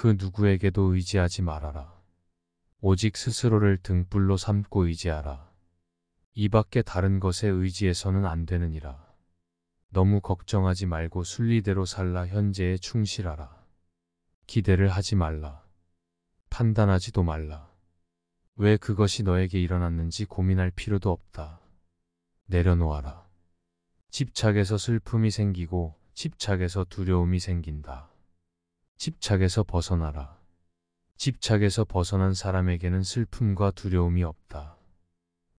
그 누구에게도 의지하지 말아라. 오직 스스로를 등불로 삼고 의지하라. 이 밖에 다른 것에 의지해서는 안 되느니라. 너무 걱정하지 말고 순리대로 살라. 현재에 충실하라. 기대를 하지 말라. 판단하지도 말라. 왜 그것이 너에게 일어났는지 고민할 필요도 없다. 내려놓아라. 집착에서 슬픔이 생기고 집착에서 두려움이 생긴다. 집착에서 벗어나라. 집착에서 벗어난 사람에게는 슬픔과 두려움이 없다.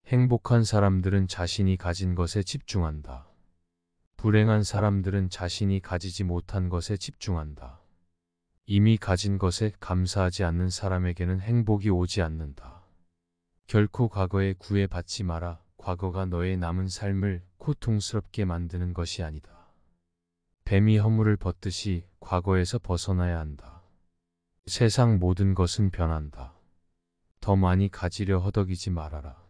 행복한 사람들은 자신이 가진 것에 집중한다. 불행한 사람들은 자신이 가지지 못한 것에 집중한다. 이미 가진 것에 감사하지 않는 사람에게는 행복이 오지 않는다. 결코 과거에 구애받지 마라. 과거가 너의 남은 삶을 고통스럽게 만드는 것이 아니다. 뱀이 허물을 벗듯이 과거에서 벗어나야 한다. 세상 모든 것은 변한다. 더 많이 가지려 허덕이지 말아라.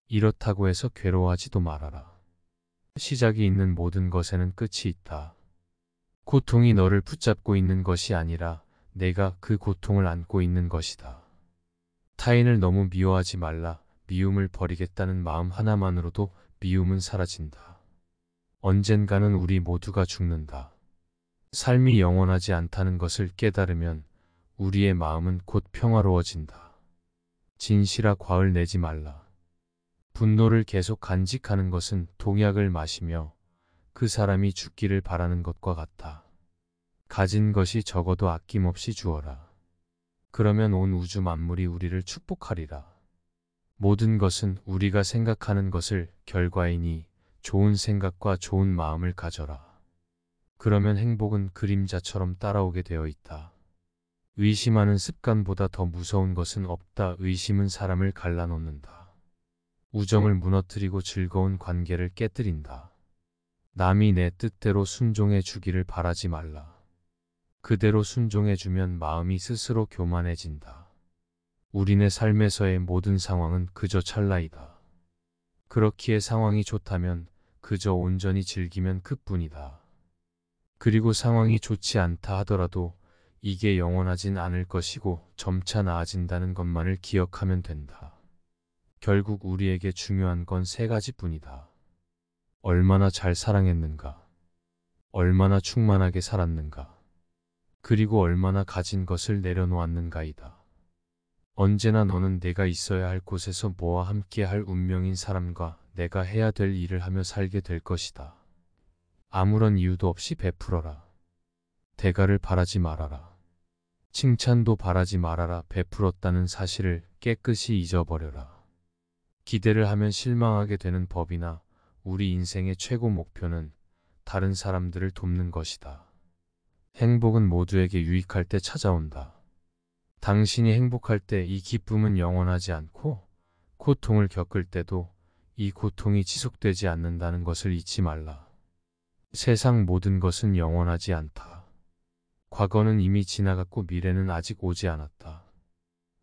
이렇다고 해서 괴로워하지도 말아라. 시작이 있는 모든 것에는 끝이 있다. 고통이 너를 붙잡고 있는 것이 아니라 내가 그 고통을 안고 있는 것이다. 타인을 너무 미워하지 말라. 미움을 버리겠다는 마음 하나만으로도 미움은 사라진다. 언젠가는 우리 모두가 죽는다. 삶이 영원하지 않다는 것을 깨달으면 우리의 마음은 곧 평화로워진다. 진실아, 과을 내지 말라. 분노를 계속 간직하는 것은 독약을 마시며 그 사람이 죽기를 바라는 것과 같다. 가진 것이 적어도 아낌없이 주어라. 그러면 온 우주 만물이 우리를 축복하리라. 모든 것은 우리가 생각하는 것을 결과이니 좋은 생각과 좋은 마음을 가져라. 그러면 행복은 그림자처럼 따라오게 되어 있다. 의심하는 습관보다 더 무서운 것은 없다. 의심은 사람을 갈라놓는다. 우정을 무너뜨리고 즐거운 관계를 깨뜨린다. 남이 내 뜻대로 순종해 주기를 바라지 말라. 그대로 순종해주면 마음이 스스로 교만해진다. 우리네 삶에서의 모든 상황은 그저 찰나이다. 그렇기에 상황이 좋다면 그저 온전히 즐기면 그뿐이다. 그리고 상황이 좋지 않다 하더라도 이게 영원하진 않을 것이고 점차 나아진다는 것만을 기억하면 된다. 결국 우리에게 중요한 건 세 가지뿐이다. 얼마나 잘 사랑했는가, 얼마나 충만하게 살았는가, 그리고 얼마나 가진 것을 내려놓았는가이다. 언제나 너는 내가 있어야 할 곳에서 뭐와 함께 할 운명인 사람과 내가 해야 될 일을 하며 살게 될 것이다. 아무런 이유도 없이 베풀어라. 대가를 바라지 말아라. 칭찬도 바라지 말아라. 베풀었다는 사실을 깨끗이 잊어버려라. 기대를 하면 실망하게 되는 법이나 우리 인생의 최고 목표는 다른 사람들을 돕는 것이다. 행복은 모두에게 유익할 때 찾아온다. 당신이 행복할 때 이 기쁨은 영원하지 않고 고통을 겪을 때도 이 고통이 지속되지 않는다는 것을 잊지 말라. 세상 모든 것은 영원하지 않다. 과거는 이미 지나갔고 미래는 아직 오지 않았다.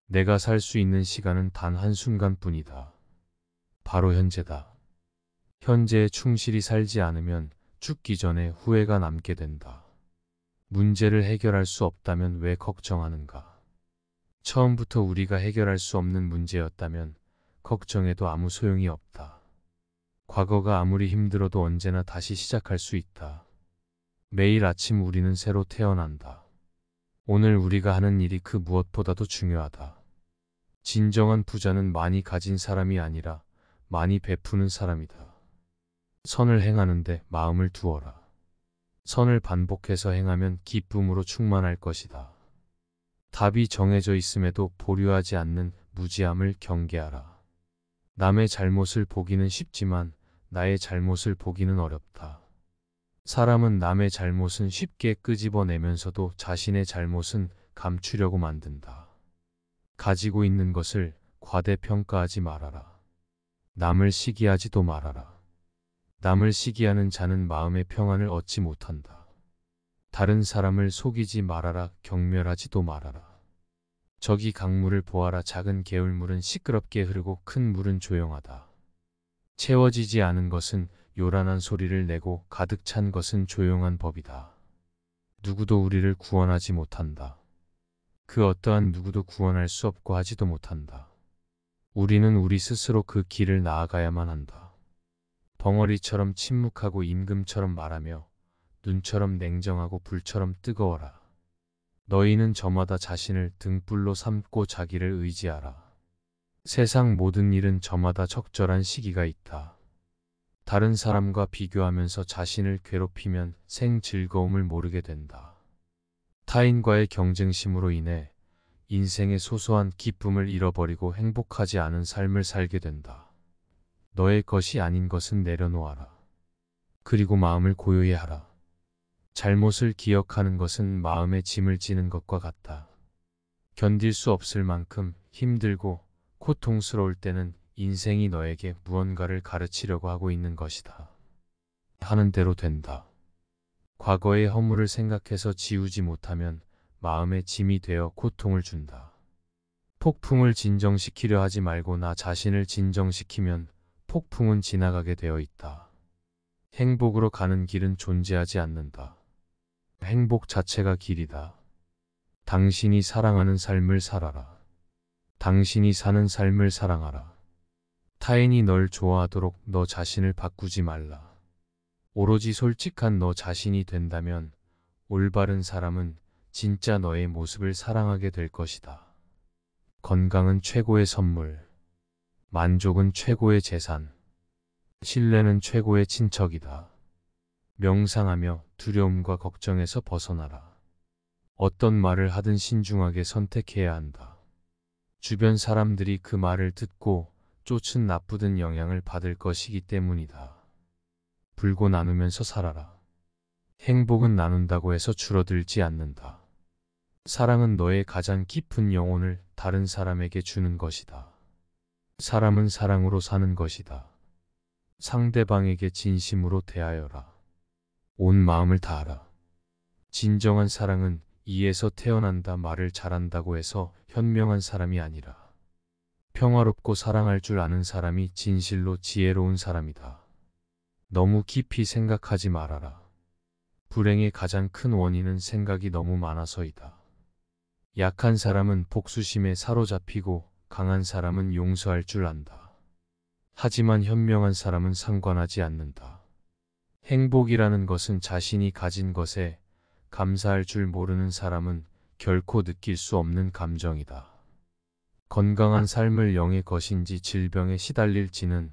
내가 살 수 있는 시간은 단 한순간뿐이다. 바로 현재다. 현재에 충실히 살지 않으면 죽기 전에 후회가 남게 된다. 문제를 해결할 수 없다면 왜 걱정하는가? 처음부터 우리가 해결할 수 없는 문제였다면 걱정해도 아무 소용이 없다. 과거가 아무리 힘들어도 언제나 다시 시작할 수 있다. 매일 아침 우리는 새로 태어난다. 오늘 우리가 하는 일이 그 무엇보다도 중요하다. 진정한 부자는 많이 가진 사람이 아니라 많이 베푸는 사람이다. 선을 행하는데 마음을 두어라. 선을 반복해서 행하면 기쁨으로 충만할 것이다. 답이 정해져 있음에도 보류하지 않는 무지함을 경계하라. 남의 잘못을 보기는 쉽지만 나의 잘못을 보기는 어렵다. 사람은 남의 잘못은 쉽게 끄집어내면서도 자신의 잘못은 감추려고 만든다. 가지고 있는 것을 과대평가하지 말아라. 남을 시기하지도 말아라. 남을 시기하는 자는 마음의 평안을 얻지 못한다. 다른 사람을 속이지 말아라. 경멸하지도 말아라. 저기 강물을 보아라. 작은 개울물은 시끄럽게 흐르고 큰 물은 조용하다. 채워지지 않은 것은 요란한 소리를 내고 가득 찬 것은 조용한 법이다. 누구도 우리를 구원하지 못한다. 그 어떠한 누구도 구원할 수 없고 하지도 못한다. 우리는 우리 스스로 그 길을 나아가야만 한다. 벙어리처럼 침묵하고 임금처럼 말하며 눈처럼 냉정하고 불처럼 뜨거워라. 너희는 저마다 자신을 등불로 삼고 자기를 의지하라. 세상 모든 일은 저마다 적절한 시기가 있다. 다른 사람과 비교하면서 자신을 괴롭히면 생 즐거움을 모르게 된다. 타인과의 경쟁심으로 인해 인생의 소소한 기쁨을 잃어버리고 행복하지 않은 삶을 살게 된다. 너의 것이 아닌 것은 내려놓아라. 그리고 마음을 고요히 하라. 잘못을 기억하는 것은 마음에 짐을 지는 것과 같다. 견딜 수 없을 만큼 힘들고 고통스러울 때는 인생이 너에게 무언가를 가르치려고 하고 있는 것이다. 하는 대로 된다. 과거의 허물을 생각해서 지우지 못하면 마음의 짐이 되어 고통을 준다. 폭풍을 진정시키려 하지 말고 나 자신을 진정시키면 폭풍은 지나가게 되어 있다. 행복으로 가는 길은 존재하지 않는다. 행복 자체가 길이다. 당신이 사랑하는 삶을 살아라. 당신이 사는 삶을 사랑하라. 타인이 널 좋아하도록 너 자신을 바꾸지 말라. 오로지 솔직한 너 자신이 된다면 올바른 사람은 진짜 너의 모습을 사랑하게 될 것이다. 건강은 최고의 선물. 만족은 최고의 재산. 신뢰는 최고의 친척이다. 명상하며 두려움과 걱정에서 벗어나라. 어떤 말을 하든 신중하게 선택해야 한다. 주변 사람들이 그 말을 듣고 쫓은 나쁘든 영향을 받을 것이기 때문이다. 불고 나누면서 살아라. 행복은 나눈다고 해서 줄어들지 않는다. 사랑은 너의 가장 깊은 영혼을 다른 사람에게 주는 것이다. 사람은 사랑으로 사는 것이다. 상대방에게 진심으로 대하여라. 온 마음을 다하라. 진정한 사랑은 이에서 태어난다 말을 잘한다고 해서 현명한 사람이 아니라 평화롭고 사랑할 줄 아는 사람이 진실로 지혜로운 사람이다. 너무 깊이 생각하지 말아라. 불행의 가장 큰 원인은 생각이 너무 많아서이다. 약한 사람은 복수심에 사로잡히고 강한 사람은 용서할 줄 안다. 하지만 현명한 사람은 상관하지 않는다. 행복이라는 것은 자신이 가진 것에 감사할 줄 모르는 사람은 결코 느낄 수 없는 감정이다. 건강한 삶을 영의 것인지 질병에 시달릴지는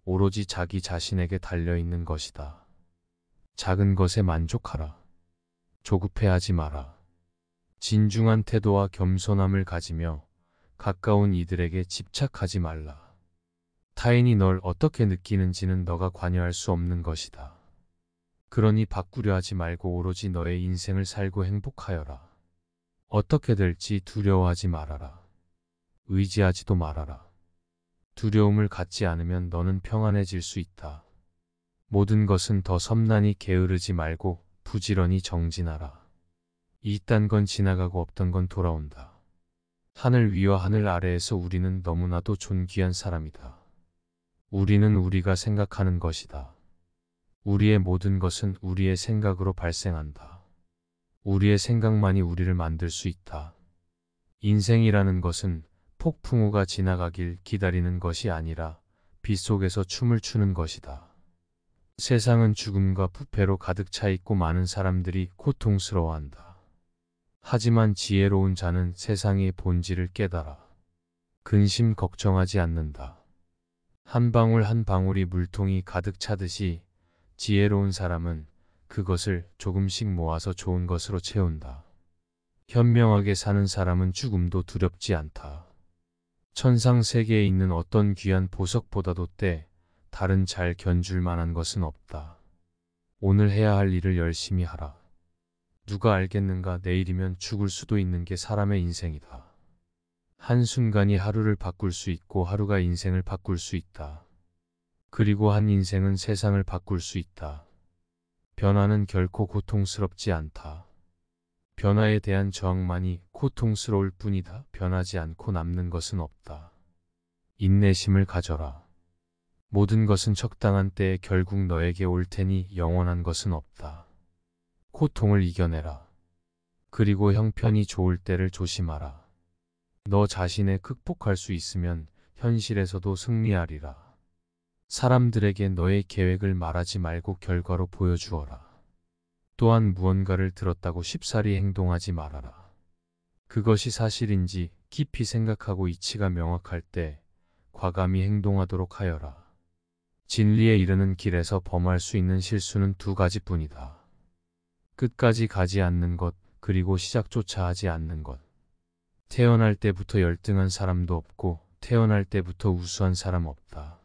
오로지 자기 자신에게 달려있는 것이다. 작은 것에 만족하라. 조급해하지 마라. 진중한 태도와 겸손함을 가지며 가까운 이들에게 집착하지 말라. 타인이 널 어떻게 느끼는지는 너가 관여할 수 없는 것이다. 그러니 바꾸려 하지 말고 오로지 너의 인생을 살고 행복하여라. 어떻게 될지 두려워하지 말아라. 의지하지도 말아라. 두려움을 갖지 않으면 너는 평안해질 수 있다. 모든 것은 더 섬나니 게으르지 말고 부지런히 정진하라. 있단 건 지나가고 없던 건 돌아온다. 하늘 위와 하늘 아래에서 우리는 너무나도 존귀한 사람이다. 우리는 우리가 생각하는 것이다. 우리의 모든 것은 우리의 생각으로 발생한다. 우리의 생각만이 우리를 만들 수 있다. 인생이라는 것은 폭풍우가 지나가길 기다리는 것이 아니라 빗속에서 춤을 추는 것이다. 세상은 죽음과 부패로 가득 차 있고 많은 사람들이 고통스러워한다. 하지만 지혜로운 자는 세상의 본질을 깨달아 근심 걱정하지 않는다. 한 방울 한 방울이 물통이 가득 차듯이 지혜로운 사람은 그것을 조금씩 모아서 좋은 것으로 채운다. 현명하게 사는 사람은 죽음도 두렵지 않다. 천상 세계에 있는 어떤 귀한 보석보다도 다른 잘 견줄 만한 것은 없다. 오늘 해야 할 일을 열심히 하라. 누가 알겠는가 내일이면 죽을 수도 있는 게 사람의 인생이다. 한순간이 하루를 바꿀 수 있고 하루가 인생을 바꿀 수 있다. 그리고 한 인생은 세상을 바꿀 수 있다. 변화는 결코 고통스럽지 않다. 변화에 대한 저항만이 고통스러울 뿐이다. 변하지 않고 남는 것은 없다. 인내심을 가져라. 모든 것은 적당한 때에 결국 너에게 올 테니 영원한 것은 없다. 고통을 이겨내라. 그리고 형편이 좋을 때를 조심하라. 너 자신에 극복할 수 있으면 현실에서도 승리하리라. 사람들에게 너의 계획을 말하지 말고 결과로 보여주어라. 또한 무언가를 들었다고 쉽사리 행동하지 말아라. 그것이 사실인지 깊이 생각하고 이치가 명확할 때 과감히 행동하도록 하여라. 진리에 이르는 길에서 범할 수 있는 실수는 두 가지뿐이다. 끝까지 가지 않는 것, 그리고 시작조차 하지 않는 것. 태어날 때부터 열등한 사람도 없고 태어날 때부터 우수한 사람 없다.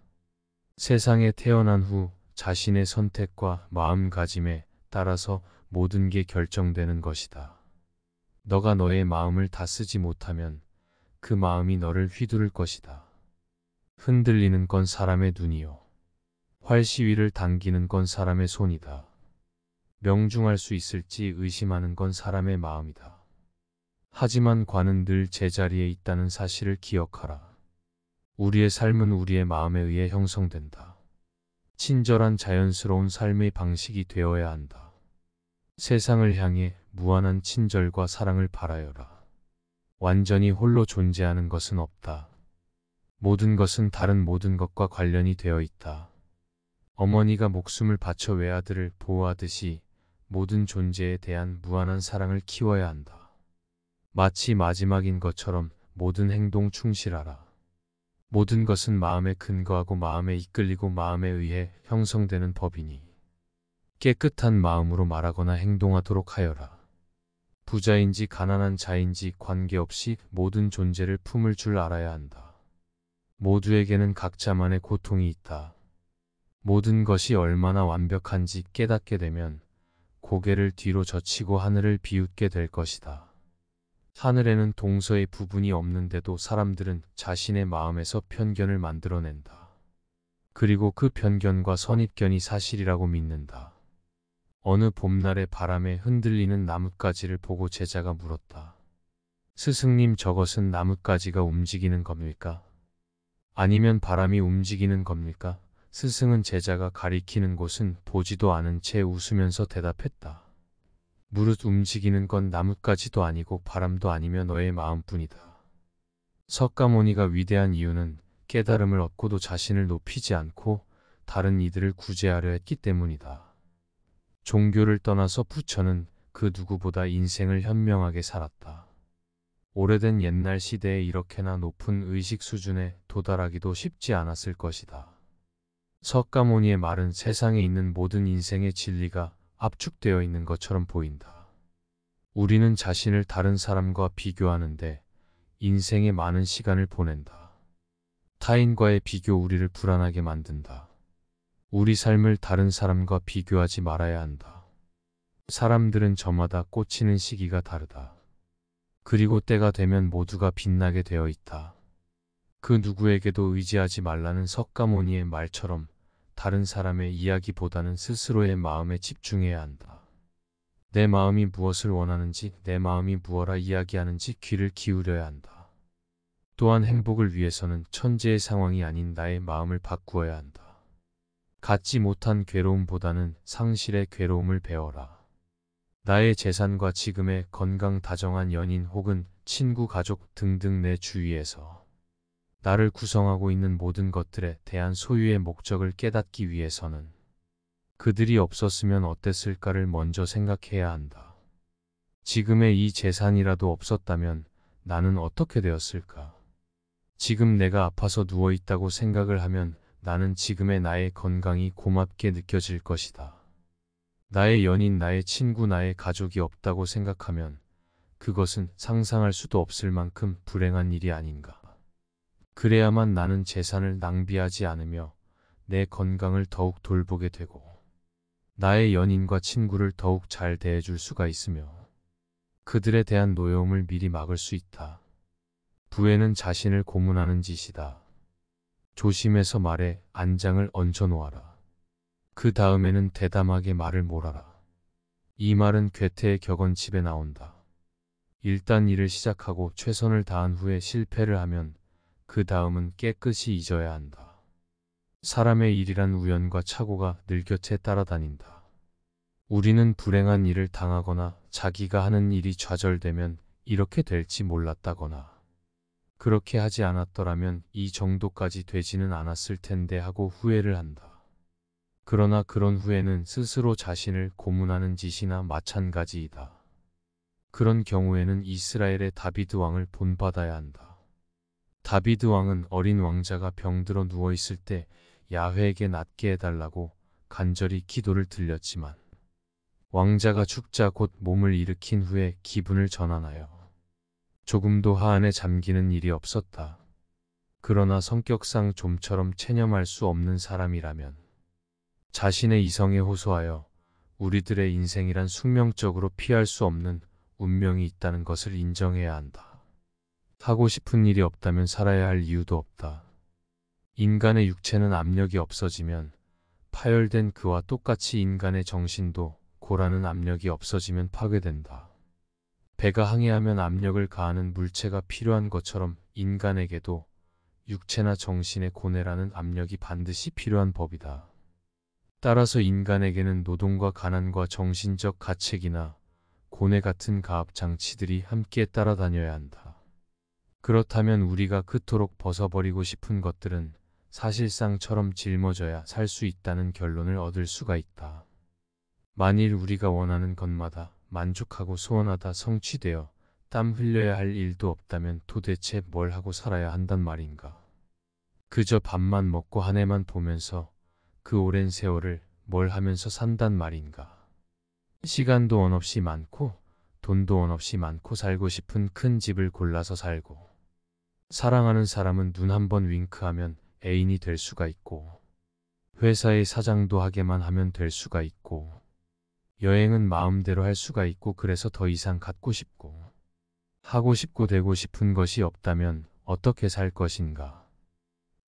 세상에 태어난 후 자신의 선택과 마음가짐에 따라서 모든 게 결정되는 것이다. 너가 너의 마음을 다스지 못하면 그 마음이 너를 휘두를 것이다. 흔들리는 건 사람의 눈이요. 활시위를 당기는 건 사람의 손이다. 명중할 수 있을지 의심하는 건 사람의 마음이다. 하지만 관은 늘 제자리에 있다는 사실을 기억하라. 우리의 삶은 우리의 마음에 의해 형성된다. 친절한 자연스러운 삶의 방식이 되어야 한다. 세상을 향해 무한한 친절과 사랑을 바라여라. 완전히 홀로 존재하는 것은 없다. 모든 것은 다른 모든 것과 관련이 되어 있다. 어머니가 목숨을 바쳐 외아들을 보호하듯이 모든 존재에 대한 무한한 사랑을 키워야 한다. 마치 마지막인 것처럼 모든 행동 충실하라. 모든 것은 마음에 근거하고 마음에 이끌리고 마음에 의해 형성되는 법이니 깨끗한 마음으로 말하거나 행동하도록 하여라. 부자인지 가난한 자인지 관계없이 모든 존재를 품을 줄 알아야 한다. 모두에게는 각자만의 고통이 있다. 모든 것이 얼마나 완벽한지 깨닫게 되면 고개를 뒤로 젖히고 하늘을 비웃게 될 것이다. 하늘에는 동서의 부분이 없는데도 사람들은 자신의 마음에서 편견을 만들어낸다. 그리고 그 편견과 선입견이 사실이라고 믿는다. 어느 봄날의 바람에 흔들리는 나뭇가지를 보고 제자가 물었다. 스승님, 저것은 나뭇가지가 움직이는 겁니까? 아니면 바람이 움직이는 겁니까? 스승은 제자가 가리키는 곳은 보지도 않은 채 웃으면서 대답했다. 무릇 움직이는 건 나뭇가지도 아니고 바람도 아니며 너의 마음뿐이다. 석가모니가 위대한 이유는 깨달음을 얻고도 자신을 높이지 않고 다른 이들을 구제하려 했기 때문이다. 종교를 떠나서 부처는 그 누구보다 인생을 현명하게 살았다. 오래된 옛날 시대에 이렇게나 높은 의식 수준에 도달하기도 쉽지 않았을 것이다. 석가모니의 말은 세상에 있는 모든 인생의 진리가 압축되어 있는 것처럼 보인다. 우리는 자신을 다른 사람과 비교하는데 인생의 많은 시간을 보낸다. 타인과의 비교 우리를 불안하게 만든다. 우리 삶을 다른 사람과 비교하지 말아야 한다. 사람들은 저마다 꽂히는 시기가 다르다. 그리고 때가 되면 모두가 빛나게 되어 있다. 그 누구에게도 의지하지 말라는 석가모니의 말처럼 다른 사람의 이야기보다는 스스로의 마음에 집중해야 한다. 내 마음이 무엇을 원하는지, 내 마음이 무엇라 이야기하는지 귀를 기울여야 한다. 또한 행복을 위해서는 천재의 상황이 아닌 나의 마음을 바꾸어야 한다. 갖지 못한 괴로움보다는 상실의 괴로움을 배워라. 나의 재산과 지금의 건강 다정한 연인 혹은 친구, 가족 등등 내 주위에서 나를 구성하고 있는 모든 것들에 대한 소유의 목적을 깨닫기 위해서는 그들이 없었으면 어땠을까를 먼저 생각해야 한다. 지금의 이 재산이라도 없었다면 나는 어떻게 되었을까? 지금 내가 아파서 누워있다고 생각을 하면 나는 지금의 나의 건강이 고맙게 느껴질 것이다. 나의 연인, 나의 친구, 나의 가족이 없다고 생각하면 그것은 상상할 수도 없을 만큼 불행한 일이 아닌가. 그래야만 나는 재산을 낭비하지 않으며 내 건강을 더욱 돌보게 되고 나의 연인과 친구를 더욱 잘 대해줄 수가 있으며 그들에 대한 노여움을 미리 막을 수 있다. 부에는 자신을 고문하는 짓이다. 조심해서 말해 안장을 얹어 놓아라. 그 다음에는 대담하게 말을 몰아라. 이 말은 괴테의 격언집에 나온다. 일단 일을 시작하고 최선을 다한 후에 실패를 하면 그 다음은 깨끗이 잊어야 한다. 사람의 일이란 우연과 착오가 늘 곁에 따라다닌다. 우리는 불행한 일을 당하거나 자기가 하는 일이 좌절되면 이렇게 될지 몰랐다거나 그렇게 하지 않았더라면 이 정도까지 되지는 않았을 텐데 하고 후회를 한다. 그러나 그런 후회는 스스로 자신을 고문하는 짓이나 마찬가지이다. 그런 경우에는 이스라엘의 다비드 왕을 본받아야 한다. 다비드 왕은 어린 왕자가 병들어 누워있을 때 야훼에게 낫게 해달라고 간절히 기도를 드렸지만 왕자가 죽자 곧 몸을 일으킨 후에 기분을 전환하여 조금도 하안에 잠기는 일이 없었다. 그러나 성격상 좀처럼 체념할 수 없는 사람이라면 자신의 이성에 호소하여 우리들의 인생이란 숙명적으로 피할 수 없는 운명이 있다는 것을 인정해야 한다. 하고 싶은 일이 없다면 살아야 할 이유도 없다. 인간의 육체는 압력이 없어지면 파열된 그와 똑같이 인간의 정신도 고라는 압력이 없어지면 파괴된다. 배가 항해하면 압력을 가하는 물체가 필요한 것처럼 인간에게도 육체나 정신의 고뇌라는 압력이 반드시 필요한 법이다. 따라서 인간에게는 노동과 가난과 정신적 가책이나 고뇌 같은 가압 장치들이 함께 따라다녀야 한다. 그렇다면 우리가 그토록 벗어버리고 싶은 것들은 사실상처럼 짊어져야 살 수 있다는 결론을 얻을 수가 있다. 만일 우리가 원하는 것마다 만족하고 소원하다 성취되어 땀 흘려야 할 일도 없다면 도대체 뭘 하고 살아야 한단 말인가? 그저 밥만 먹고 한 해만 보면서 그 오랜 세월을 뭘 하면서 산단 말인가? 시간도 원 없이 많고 돈도 원 없이 많고 살고 싶은 큰 집을 골라서 살고 사랑하는 사람은 눈 한 번 윙크하면 애인이 될 수가 있고 회사의 사장도 하게만 하면 될 수가 있고 여행은 마음대로 할 수가 있고 그래서 더 이상 갖고 싶고 하고 싶고 되고 싶은 것이 없다면 어떻게 살 것인가?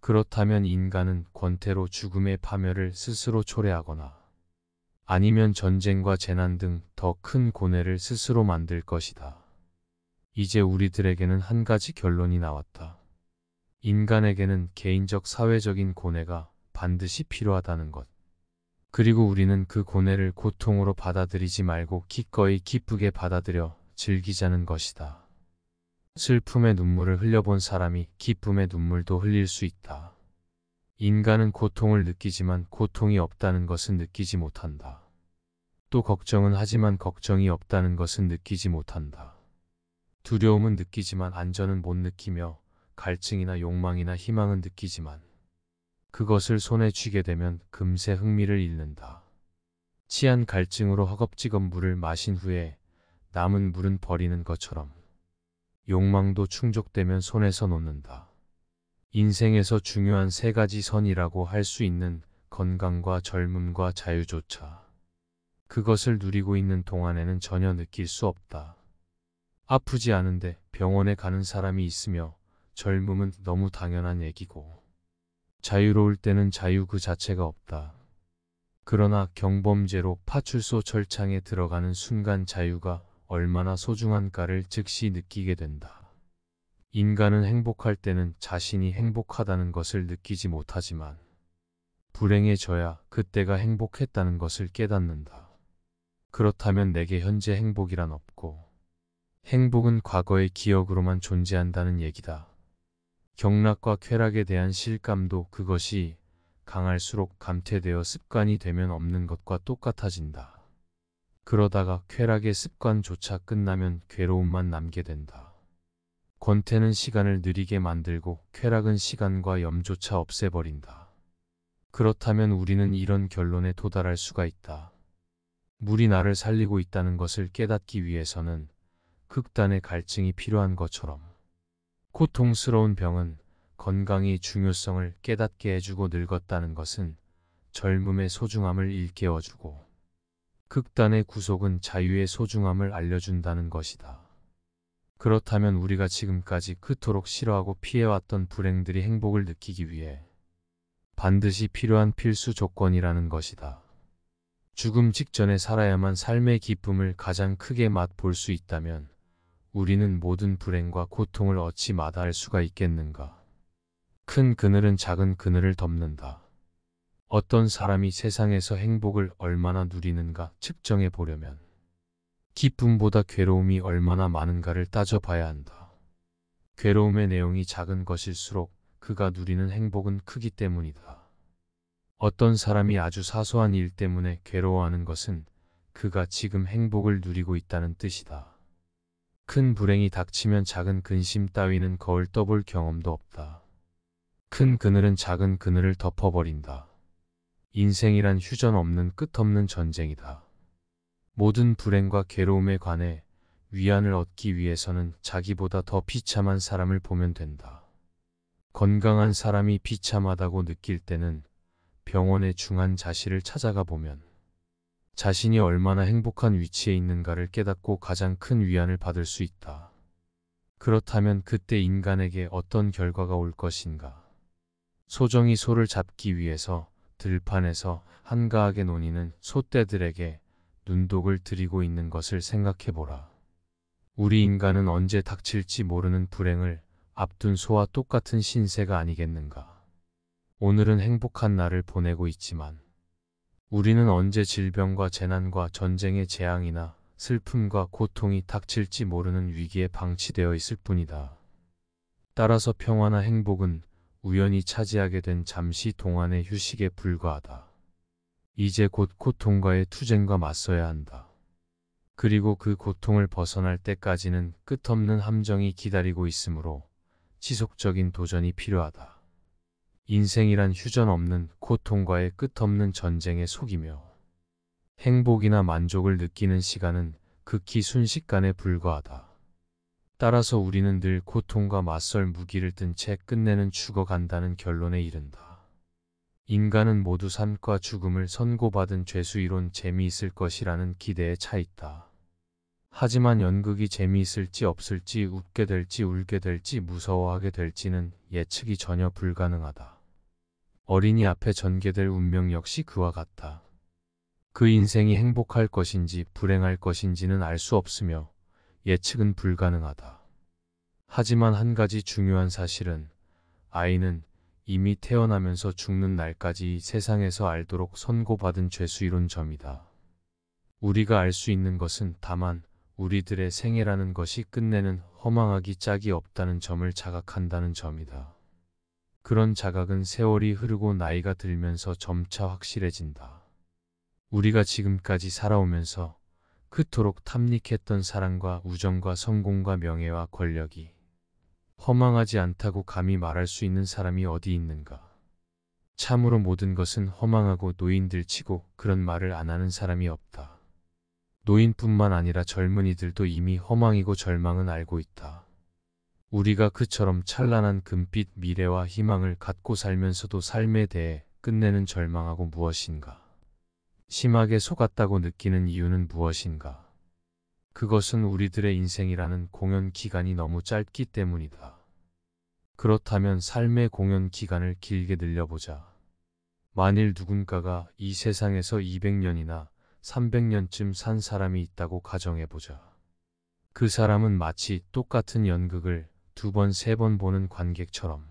그렇다면 인간은 권태로 죽음의 파멸을 스스로 초래하거나 아니면 전쟁과 재난 등 더 큰 고뇌를 스스로 만들 것이다. 이제 우리들에게는 한 가지 결론이 나왔다. 인간에게는 개인적 사회적인 고뇌가 반드시 필요하다는 것. 그리고 우리는 그 고뇌를 고통으로 받아들이지 말고 기꺼이 기쁘게 받아들여 즐기자는 것이다. 슬픔의 눈물을 흘려본 사람이 기쁨의 눈물도 흘릴 수 있다. 인간은 고통을 느끼지만 고통이 없다는 것은 느끼지 못한다. 또 걱정은 하지만 걱정이 없다는 것은 느끼지 못한다. 두려움은 느끼지만 안전은 못 느끼며 갈증이나 욕망이나 희망은 느끼지만 그것을 손에 쥐게 되면 금세 흥미를 잃는다. 치안 갈증으로 허겁지겁 물을 마신 후에 남은 물은 버리는 것처럼 욕망도 충족되면 손에서 놓는다. 인생에서 중요한 세 가지 선이라고 할 수 있는 건강과 젊음과 자유조차 그것을 누리고 있는 동안에는 전혀 느낄 수 없다. 아프지 않은데 병원에 가는 사람이 있으며 젊음은 너무 당연한 얘기고 자유로울 때는 자유 그 자체가 없다. 그러나 경범죄로 파출소 철창에 들어가는 순간 자유가 얼마나 소중한가를 즉시 느끼게 된다. 인간은 행복할 때는 자신이 행복하다는 것을 느끼지 못하지만 불행해져야 그때가 행복했다는 것을 깨닫는다. 그렇다면 내게 현재 행복이란 없고 행복은 과거의 기억으로만 존재한다는 얘기다. 경락과 쾌락에 대한 실감도 그것이 강할수록 감퇴되어 습관이 되면 없는 것과 똑같아진다. 그러다가 쾌락의 습관조차 끝나면 괴로움만 남게 된다. 권태는 시간을 느리게 만들고 쾌락은 시간과 염조차 없애버린다. 그렇다면 우리는 이런 결론에 도달할 수가 있다. 물이 나를 살리고 있다는 것을 깨닫기 위해서는 극단의 갈증이 필요한 것처럼 고통스러운 병은 건강의 중요성을 깨닫게 해주고 늙었다는 것은 젊음의 소중함을 일깨워주고 극단의 구속은 자유의 소중함을 알려준다는 것이다. 그렇다면 우리가 지금까지 그토록 싫어하고 피해왔던 불행들이 행복을 느끼기 위해 반드시 필요한 필수 조건이라는 것이다. 죽음 직전에 살아야만 삶의 기쁨을 가장 크게 맛볼 수 있다면 우리는 모든 불행과 고통을 어찌 마다할 수가 있겠는가? 큰 그늘은 작은 그늘을 덮는다. 어떤 사람이 세상에서 행복을 얼마나 누리는가 측정해 보려면 기쁨보다 괴로움이 얼마나 많은가를 따져봐야 한다. 괴로움의 내용이 작은 것일수록 그가 누리는 행복은 크기 때문이다. 어떤 사람이 아주 사소한 일 때문에 괴로워하는 것은 그가 지금 행복을 누리고 있다는 뜻이다. 큰 불행이 닥치면 작은 근심 따위는 거울 떠볼 경험도 없다. 큰 그늘은 작은 그늘을 덮어버린다. 인생이란 휴전 없는 끝없는 전쟁이다. 모든 불행과 괴로움에 관해 위안을 얻기 위해서는 자기보다 더 비참한 사람을 보면 된다. 건강한 사람이 비참하다고 느낄 때는 병원의 중한 자실을 찾아가 보면 자신이 얼마나 행복한 위치에 있는가를 깨닫고 가장 큰 위안을 받을 수 있다. 그렇다면 그때 인간에게 어떤 결과가 올 것인가? 소정이 소를 잡기 위해서 들판에서 한가하게 노니는 소떼들에게 눈독을 들이고 있는 것을 생각해보라. 우리 인간은 언제 닥칠지 모르는 불행을 앞둔 소와 똑같은 신세가 아니겠는가? 오늘은 행복한 날을 보내고 있지만 우리는 언제 질병과 재난과 전쟁의 재앙이나 슬픔과 고통이 닥칠지 모르는 위기에 방치되어 있을 뿐이다. 따라서 평화나 행복은 우연히 차지하게 된 잠시 동안의 휴식에 불과하다. 이제 곧 고통과의 투쟁과 맞서야 한다. 그리고 그 고통을 벗어날 때까지는 끝없는 함정이 기다리고 있으므로 지속적인 도전이 필요하다. 인생이란 휴전 없는 고통과의 끝없는 전쟁의 속이며 행복이나 만족을 느끼는 시간은 극히 순식간에 불과하다. 따라서 우리는 늘 고통과 맞설 무기를 든 채 끝내는 죽어간다는 결론에 이른다. 인간은 모두 삶과 죽음을 선고받은 죄수이론 재미있을 것이라는 기대에 차 있다. 하지만 연극이 재미있을지 없을지 웃게 될지 울게 될지 무서워하게 될지는 예측이 전혀 불가능하다. 어린이 앞에 전개될 운명 역시 그와 같다. 그 인생이 행복할 것인지 불행할 것인지는 알 수 없으며 예측은 불가능하다. 하지만 한 가지 중요한 사실은 아이는 이미 태어나면서 죽는 날까지 세상에서 알도록 선고받은 죄수이론 점이다. 우리가 알 수 있는 것은 다만 우리들의 생애라는 것이 끝내는 허망하기 짝이 없다는 점을 자각한다는 점이다. 그런 자각은 세월이 흐르고 나이가 들면서 점차 확실해진다. 우리가 지금까지 살아오면서 그토록 탐닉했던 사랑과 우정과 성공과 명예와 권력이 허망하지 않다고 감히 말할 수 있는 사람이 어디 있는가? 참으로 모든 것은 허망하고 노인들치고 그런 말을 안 하는 사람이 없다. 노인뿐만 아니라 젊은이들도 이미 허망이고 절망은 알고 있다. 우리가 그처럼 찬란한 금빛 미래와 희망을 갖고 살면서도 삶에 대해 끝내는 절망하고 무엇인가? 심하게 속았다고 느끼는 이유는 무엇인가? 그것은 우리들의 인생이라는 공연 기간이 너무 짧기 때문이다. 그렇다면 삶의 공연 기간을 길게 늘려보자. 만일 누군가가 이 세상에서 200년이나 300년쯤 산 사람이 있다고 가정해보자. 그 사람은 마치 똑같은 연극을 2번, 3번 보는 관객처럼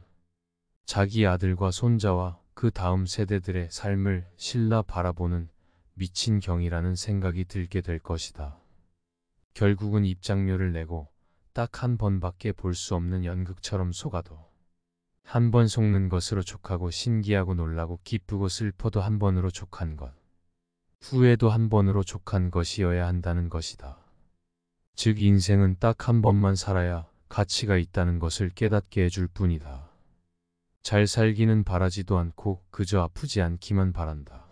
자기 아들과 손자와 그 다음 세대들의 삶을 실라 바라보는 미친 경이라는 생각이 들게 될 것이다. 결국은 입장료를 내고 딱 한 번밖에 볼 수 없는 연극처럼 속아도 한 번 속는 것으로 족하고 신기하고 놀라고 기쁘고 슬퍼도 한 번으로 족한 것. 후회도 한 번으로 족한 것이어야 한다는 것이다. 즉 인생은 딱 한 번만 살아야 가치가 있다는 것을 깨닫게 해줄 뿐이다. 잘 살기는 바라지도 않고 그저 아프지 않기만 바란다.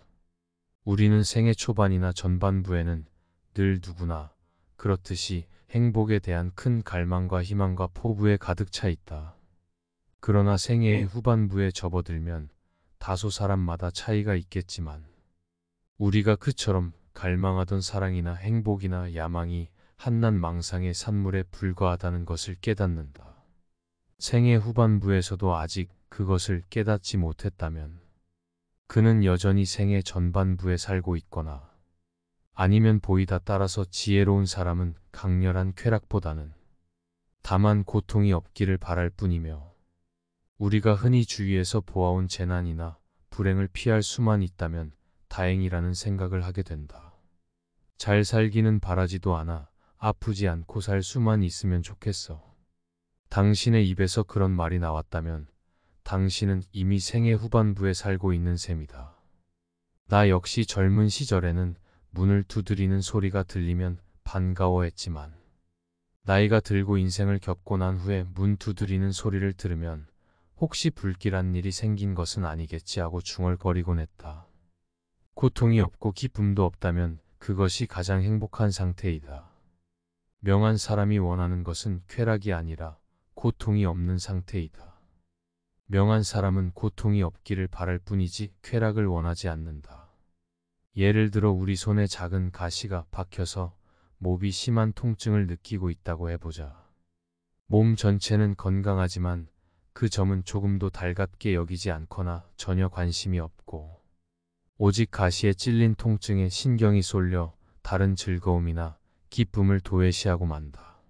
우리는 생애 초반이나 전반부에는 늘 누구나 그렇듯이 행복에 대한 큰 갈망과 희망과 포부에 가득 차 있다. 그러나 생애의 후반부에 접어들면 다소 사람마다 차이가 있겠지만 우리가 그처럼 갈망하던 사랑이나 행복이나 야망이 한낱 망상의 산물에 불과하다는 것을 깨닫는다. 생애 후반부에서도 아직 그것을 깨닫지 못했다면 그는 여전히 생애 전반부에 살고 있거나 아니면 보이다 따라서 지혜로운 사람은 강렬한 쾌락보다는 다만 고통이 없기를 바랄 뿐이며 우리가 흔히 주위에서 보아온 재난이나 불행을 피할 수만 있다면 다행이라는 생각을 하게 된다. 잘 살기는 바라지도 않아. 아프지 않고 살 수만 있으면 좋겠어. 당신의 입에서 그런 말이 나왔다면 당신은 이미 생애 후반부에 살고 있는 셈이다. 나 역시 젊은 시절에는 문을 두드리는 소리가 들리면 반가워했지만 나이가 들고 인생을 겪고 난 후에 문 두드리는 소리를 들으면 혹시 불길한 일이 생긴 것은 아니겠지 하고 중얼거리곤 했다. 고통이 없고 기쁨도 없다면 그것이 가장 행복한 상태이다. 명한 사람이 원하는 것은 쾌락이 아니라 고통이 없는 상태이다. 명한 사람은 고통이 없기를 바랄 뿐이지 쾌락을 원하지 않는다. 예를 들어 우리 손에 작은 가시가 박혀서 몸이 심한 통증을 느끼고 있다고 해보자. 몸 전체는 건강하지만 그 점은 조금도 달갑게 여기지 않거나 전혀 관심이 없고 오직 가시에 찔린 통증에 신경이 쏠려 다른 즐거움이나 기쁨을 도외시하고 만다.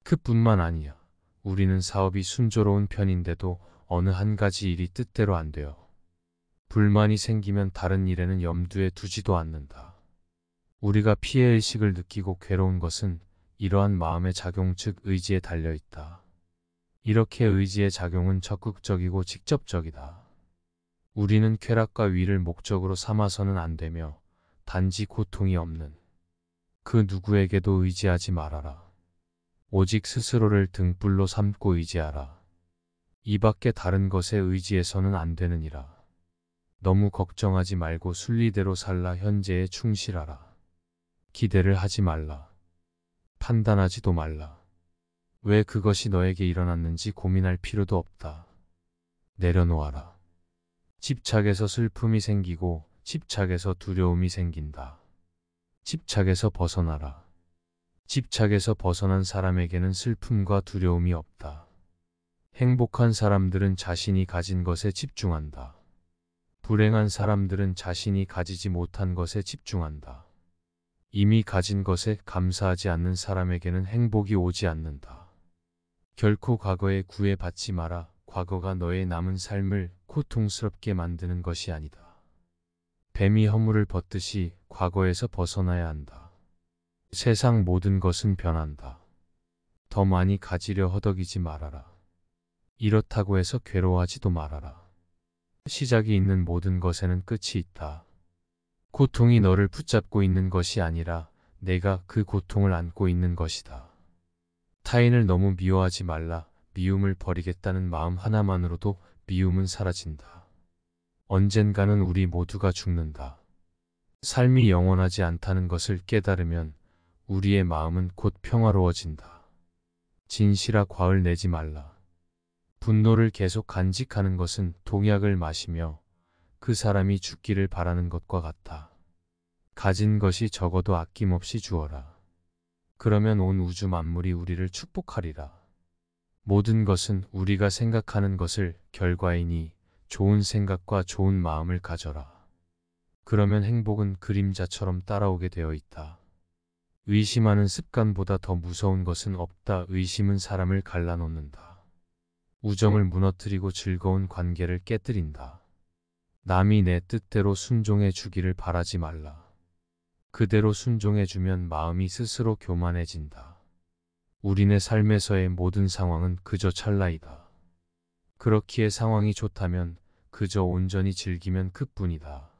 그뿐만 아니야. 우리는 사업이 순조로운 편인데도 어느 한 가지 일이 뜻대로 안 돼요. 불만이 생기면 다른 일에는 염두에 두지도 않는다. 우리가 피해의식을 느끼고 괴로운 것은 이러한 마음의 작용 즉 의지에 달려있다. 이렇게 의지의 작용은 적극적이고 직접적이다. 우리는 쾌락과 위를 목적으로 삼아서는 안 되며 단지 고통이 없는 그 누구에게도 의지하지 말아라. 오직 스스로를 등불로 삼고 의지하라. 이 밖에 다른 것에 의지해서는 안 되느니라. 너무 걱정하지 말고 순리대로 살라. 현재에 충실하라. 기대를 하지 말라. 판단하지도 말라. 왜 그것이 너에게 일어났는지 고민할 필요도 없다. 내려놓아라. 집착에서 슬픔이 생기고 집착에서 두려움이 생긴다. 집착에서 벗어나라. 집착에서 벗어난 사람에게는 슬픔과 두려움이 없다. 행복한 사람들은 자신이 가진 것에 집중한다. 불행한 사람들은 자신이 가지지 못한 것에 집중한다. 이미 가진 것에 감사하지 않는 사람에게는 행복이 오지 않는다. 결코 과거에 구애받지 마라. 과거가 너의 남은 삶을 고통스럽게 만드는 것이 아니다. 뱀이 허물을 벗듯이 과거에서 벗어나야 한다. 세상 모든 것은 변한다. 더 많이 가지려 허덕이지 말아라. 이렇다고 해서 괴로워하지도 말아라. 시작이 있는 모든 것에는 끝이 있다. 고통이 너를 붙잡고 있는 것이 아니라 내가 그 고통을 안고 있는 것이다. 타인을 너무 미워하지 말라. 미움을 버리겠다는 마음 하나만으로도 미움은 사라진다. 언젠가는 우리 모두가 죽는다. 삶이 영원하지 않다는 것을 깨달으면 우리의 마음은 곧 평화로워진다. 진실아 과을 내지 말라. 분노를 계속 간직하는 것은 독약을 마시며 그 사람이 죽기를 바라는 것과 같다. 가진 것이 적어도 아낌없이 주어라. 그러면 온 우주 만물이 우리를 축복하리라. 모든 것은 우리가 생각하는 것을 결과이니 좋은 생각과 좋은 마음을 가져라. 그러면 행복은 그림자처럼 따라오게 되어 있다. 의심하는 습관보다 더 무서운 것은 없다. 의심은 사람을 갈라놓는다. 우정을 무너뜨리고 즐거운 관계를 깨뜨린다. 남이 내 뜻대로 순종해 주기를 바라지 말라. 그대로 순종해주면 마음이 스스로 교만해진다. 우리네 삶에서의 모든 상황은 그저 찰나이다. 그렇기에 상황이 좋다면 그저 온전히 즐기면 그뿐이다.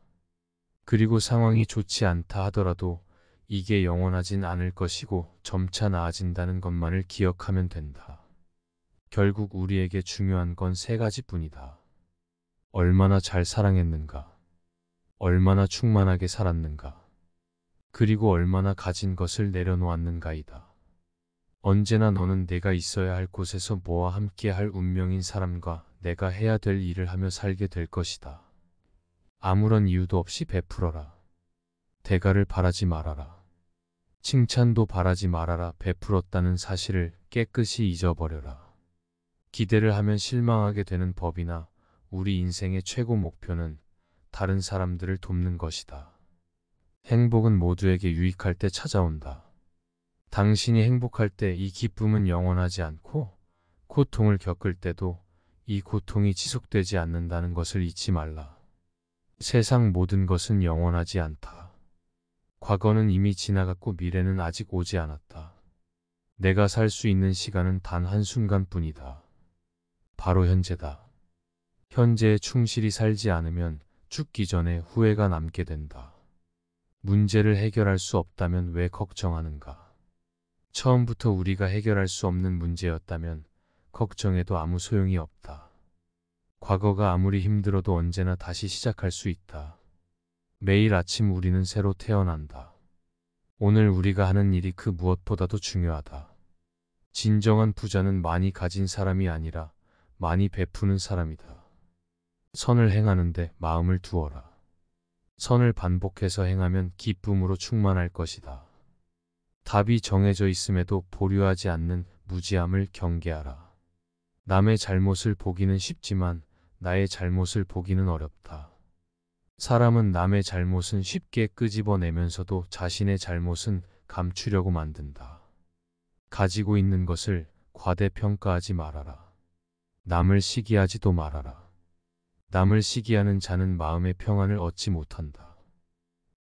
그리고 상황이 좋지 않다 하더라도 이게 영원하진 않을 것이고 점차 나아진다는 것만을 기억하면 된다. 결국 우리에게 중요한 건 세 가지뿐이다. 얼마나 잘 사랑했는가, 얼마나 충만하게 살았는가, 그리고 얼마나 가진 것을 내려놓았는가이다. 언제나 너는 내가 있어야 할 곳에서 너와 함께 할 운명인 사람과 내가 해야 될 일을 하며 살게 될 것이다. 아무런 이유도 없이 베풀어라. 대가를 바라지 말아라. 칭찬도 바라지 말아라. 베풀었다는 사실을 깨끗이 잊어버려라. 기대를 하면 실망하게 되는 법이나 우리 인생의 최고 목표는 다른 사람들을 돕는 것이다. 행복은 모두에게 유익할 때 찾아온다. 당신이 행복할 때 이 기쁨은 영원하지 않고 고통을 겪을 때도 이 고통이 지속되지 않는다는 것을 잊지 말라. 세상 모든 것은 영원하지 않다. 과거는 이미 지나갔고 미래는 아직 오지 않았다. 내가 살 수 있는 시간은 단 한순간뿐이다. 바로 현재다. 현재에 충실히 살지 않으면 죽기 전에 후회가 남게 된다. 문제를 해결할 수 없다면 왜 걱정하는가? 처음부터 우리가 해결할 수 없는 문제였다면 걱정해도 아무 소용이 없다. 과거가 아무리 힘들어도 언제나 다시 시작할 수 있다. 매일 아침 우리는 새로 태어난다. 오늘 우리가 하는 일이 그 무엇보다도 중요하다. 진정한 부자는 많이 가진 사람이 아니라 많이 베푸는 사람이다. 선을 행하는데 마음을 두어라. 선을 반복해서 행하면 기쁨으로 충만할 것이다. 답이 정해져 있음에도 보류하지 않는 무지함을 경계하라. 남의 잘못을 보기는 쉽지만 나의 잘못을 보기는 어렵다. 사람은 남의 잘못은 쉽게 끄집어내면서도 자신의 잘못은 감추려고 만든다. 가지고 있는 것을 과대평가하지 말아라. 남을 시기하지도 말아라. 남을 시기하는 자는 마음의 평안을 얻지 못한다.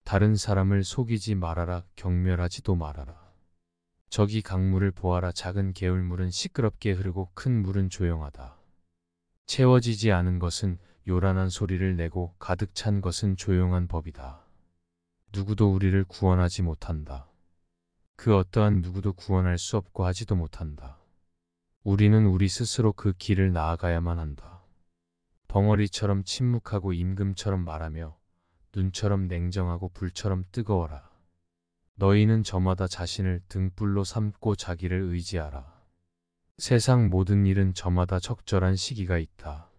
다른 사람을 속이지 말아라. 경멸하지도 말아라. 저기 강물을 보아라. 작은 개울물은 시끄럽게 흐르고 큰 물은 조용하다. 채워지지 않은 것은 요란한 소리를 내고 가득 찬 것은 조용한 법이다. 누구도 우리를 구원하지 못한다. 그 어떠한 누구도 구원할 수 없고 하지도 못한다. 우리는 우리 스스로 그 길을 나아가야만 한다. 벙어리처럼 침묵하고 임금처럼 말하며 눈처럼 냉정하고 불처럼 뜨거워라. 너희는 저마다 자신을 등불로 삼고 자기를 의지하라. 세상 모든 일은 저마다 적절한 시기가 있다.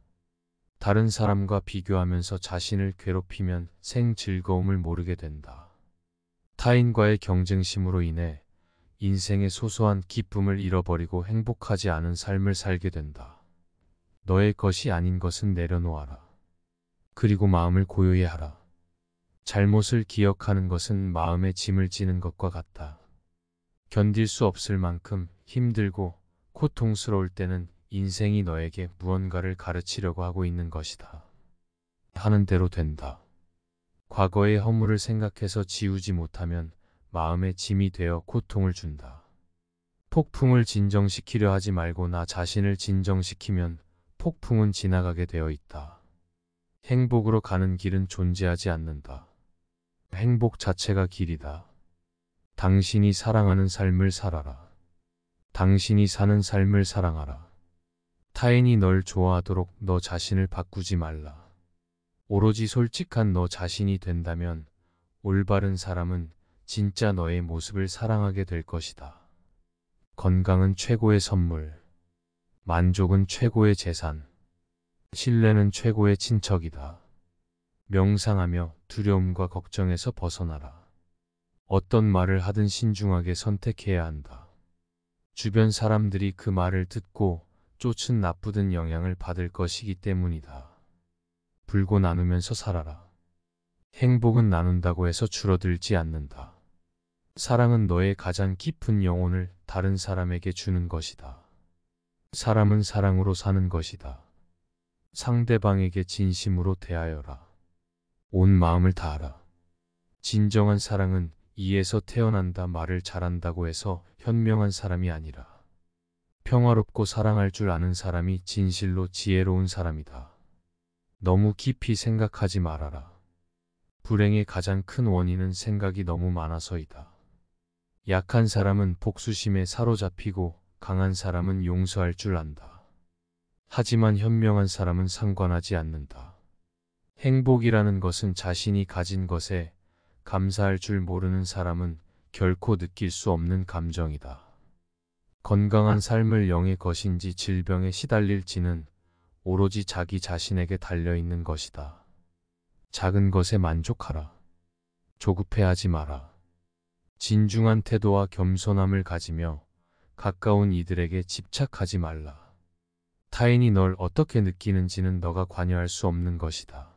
다른 사람과 비교하면서 자신을 괴롭히면 생 즐거움을 모르게 된다. 타인과의 경쟁심으로 인해 인생의 소소한 기쁨을 잃어버리고 행복하지 않은 삶을 살게 된다. 너의 것이 아닌 것은 내려놓아라. 그리고 마음을 고요히 하라. 잘못을 기억하는 것은 마음에 짐을 지는 것과 같다. 견딜 수 없을 만큼 힘들고 고통스러울 때는 인생이 너에게 무언가를 가르치려고 하고 있는 것이다. 하는 대로 된다. 과거의 허물을 생각해서 지우지 못하면 마음의 짐이 되어 고통을 준다. 폭풍을 진정시키려 하지 말고 나 자신을 진정시키면 폭풍은 지나가게 되어 있다. 행복으로 가는 길은 존재하지 않는다. 행복 자체가 길이다. 당신이 사랑하는 삶을 살아라. 당신이 사는 삶을 사랑하라. 타인이 널 좋아하도록 너 자신을 바꾸지 말라. 오로지 솔직한 너 자신이 된다면 올바른 사람은 진짜 너의 모습을 사랑하게 될 것이다. 건강은 최고의 선물. 만족은 최고의 재산. 신뢰는 최고의 친척이다. 명상하며 두려움과 걱정에서 벗어나라. 어떤 말을 하든 신중하게 선택해야 한다. 주변 사람들이 그 말을 듣고 쫓은 나쁘든 영향을 받을 것이기 때문이다. 불고 나누면서 살아라. 행복은 나눈다고 해서 줄어들지 않는다. 사랑은 너의 가장 깊은 영혼을 다른 사람에게 주는 것이다. 사람은 사랑으로 사는 것이다. 상대방에게 진심으로 대하여라. 온 마음을 다하라. 진정한 사랑은 이에서 태어난다. 말을 잘한다고 해서 현명한 사람이 아니라 평화롭고 사랑할 줄 아는 사람이 진실로 지혜로운 사람이다. 너무 깊이 생각하지 말아라. 불행의 가장 큰 원인은 생각이 너무 많아서이다. 약한 사람은 복수심에 사로잡히고 강한 사람은 용서할 줄 안다. 하지만 현명한 사람은 상관하지 않는다. 행복이라는 것은 자신이 가진 것에 감사할 줄 모르는 사람은 결코 느낄 수 없는 감정이다. 건강한 삶을 영의 것인지 질병에 시달릴지는 오로지 자기 자신에게 달려있는 것이다. 작은 것에 만족하라. 조급해하지 마라. 진중한 태도와 겸손함을 가지며 가까운 이들에게 집착하지 말라. 타인이 널 어떻게 느끼는지는 너가 관여할 수 없는 것이다.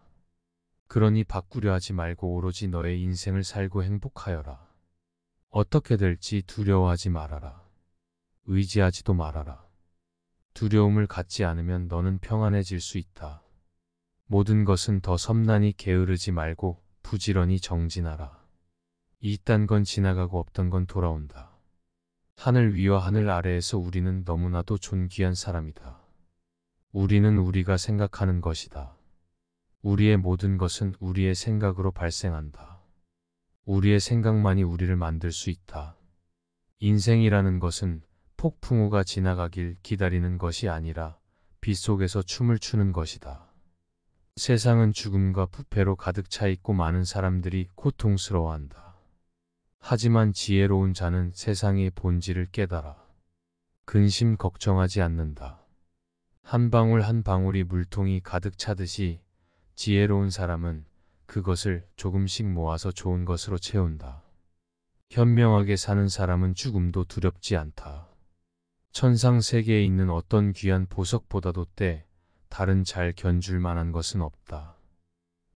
그러니 바꾸려 하지 말고 오로지 너의 인생을 살고 행복하여라. 어떻게 될지 두려워하지 말아라. 의지하지도 말아라. 두려움을 갖지 않으면 너는 평안해질 수 있다. 모든 것은 더 섬나니 게으르지 말고 부지런히 정진하라. 있단 건 지나가고 없던 건 돌아온다. 하늘 위와 하늘 아래에서 우리는 너무나도 존귀한 사람이다. 우리는 우리가 생각하는 것이다. 우리의 모든 것은 우리의 생각으로 발생한다. 우리의 생각만이 우리를 만들 수 있다. 인생이라는 것은 폭풍우가 지나가길 기다리는 것이 아니라 빗속에서 춤을 추는 것이다. 세상은 죽음과 부패로 가득 차 있고 많은 사람들이 고통스러워한다. 하지만 지혜로운 자는 세상의 본질을 깨달아 근심 걱정하지 않는다. 한 방울 한 방울이 물통이 가득 차듯이 지혜로운 사람은 그것을 조금씩 모아서 좋은 것으로 채운다. 현명하게 사는 사람은 죽음도 두렵지 않다. 천상 세계에 있는 어떤 귀한 보석보다도 다른 잘 견줄 만한 것은 없다.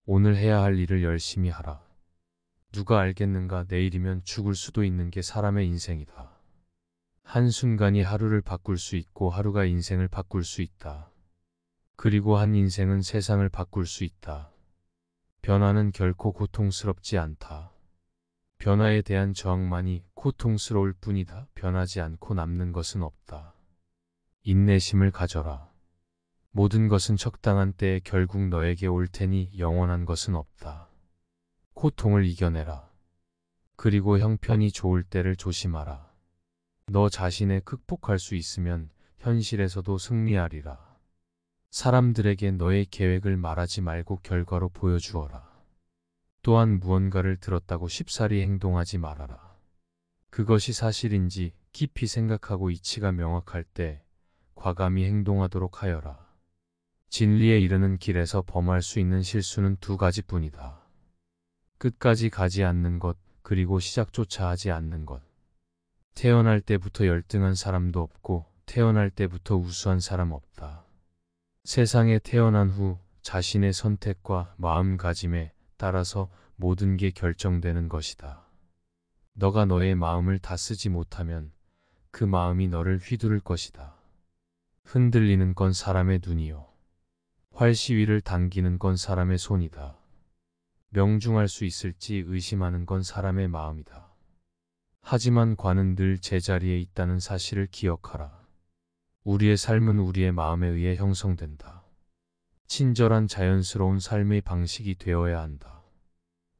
오늘 해야 할 일을 열심히 하라. 누가 알겠는가? 내일이면 죽을 수도 있는 게 사람의 인생이다. 한순간이 하루를 바꿀 수 있고 하루가 인생을 바꿀 수 있다. 그리고 한 인생은 세상을 바꿀 수 있다. 변화는 결코 고통스럽지 않다. 변화에 대한 저항만이 고통스러울 뿐이다. 변하지 않고 남는 것은 없다. 인내심을 가져라. 모든 것은 적당한 때에 결국 너에게 올 테니 영원한 것은 없다. 고통을 이겨내라. 그리고 형편이 좋을 때를 조심하라. 너 자신에 극복할 수 있으면 현실에서도 승리하리라. 사람들에게 너의 계획을 말하지 말고 결과로 보여주어라. 또한 무언가를 들었다고 쉽사리 행동하지 말아라. 그것이 사실인지 깊이 생각하고 이치가 명확할 때 과감히 행동하도록 하여라. 진리에 이르는 길에서 범할 수 있는 실수는 두 가지뿐이다. 끝까지 가지 않는 것, 그리고 시작조차 하지 않는 것. 태어날 때부터 열등한 사람도 없고 태어날 때부터 우수한 사람 없다. 세상에 태어난 후 자신의 선택과 마음가짐에 따라서 모든 게 결정되는 것이다. 너가 너의 마음을 다스지 못하면 그 마음이 너를 휘두를 것이다. 흔들리는 건 사람의 눈이요. 활시위를 당기는 건 사람의 손이다. 명중할 수 있을지 의심하는 건 사람의 마음이다. 하지만 관은 늘 제자리에 있다는 사실을 기억하라. 우리의 삶은 우리의 마음에 의해 형성된다. 친절한 자연스러운 삶의 방식이 되어야 한다.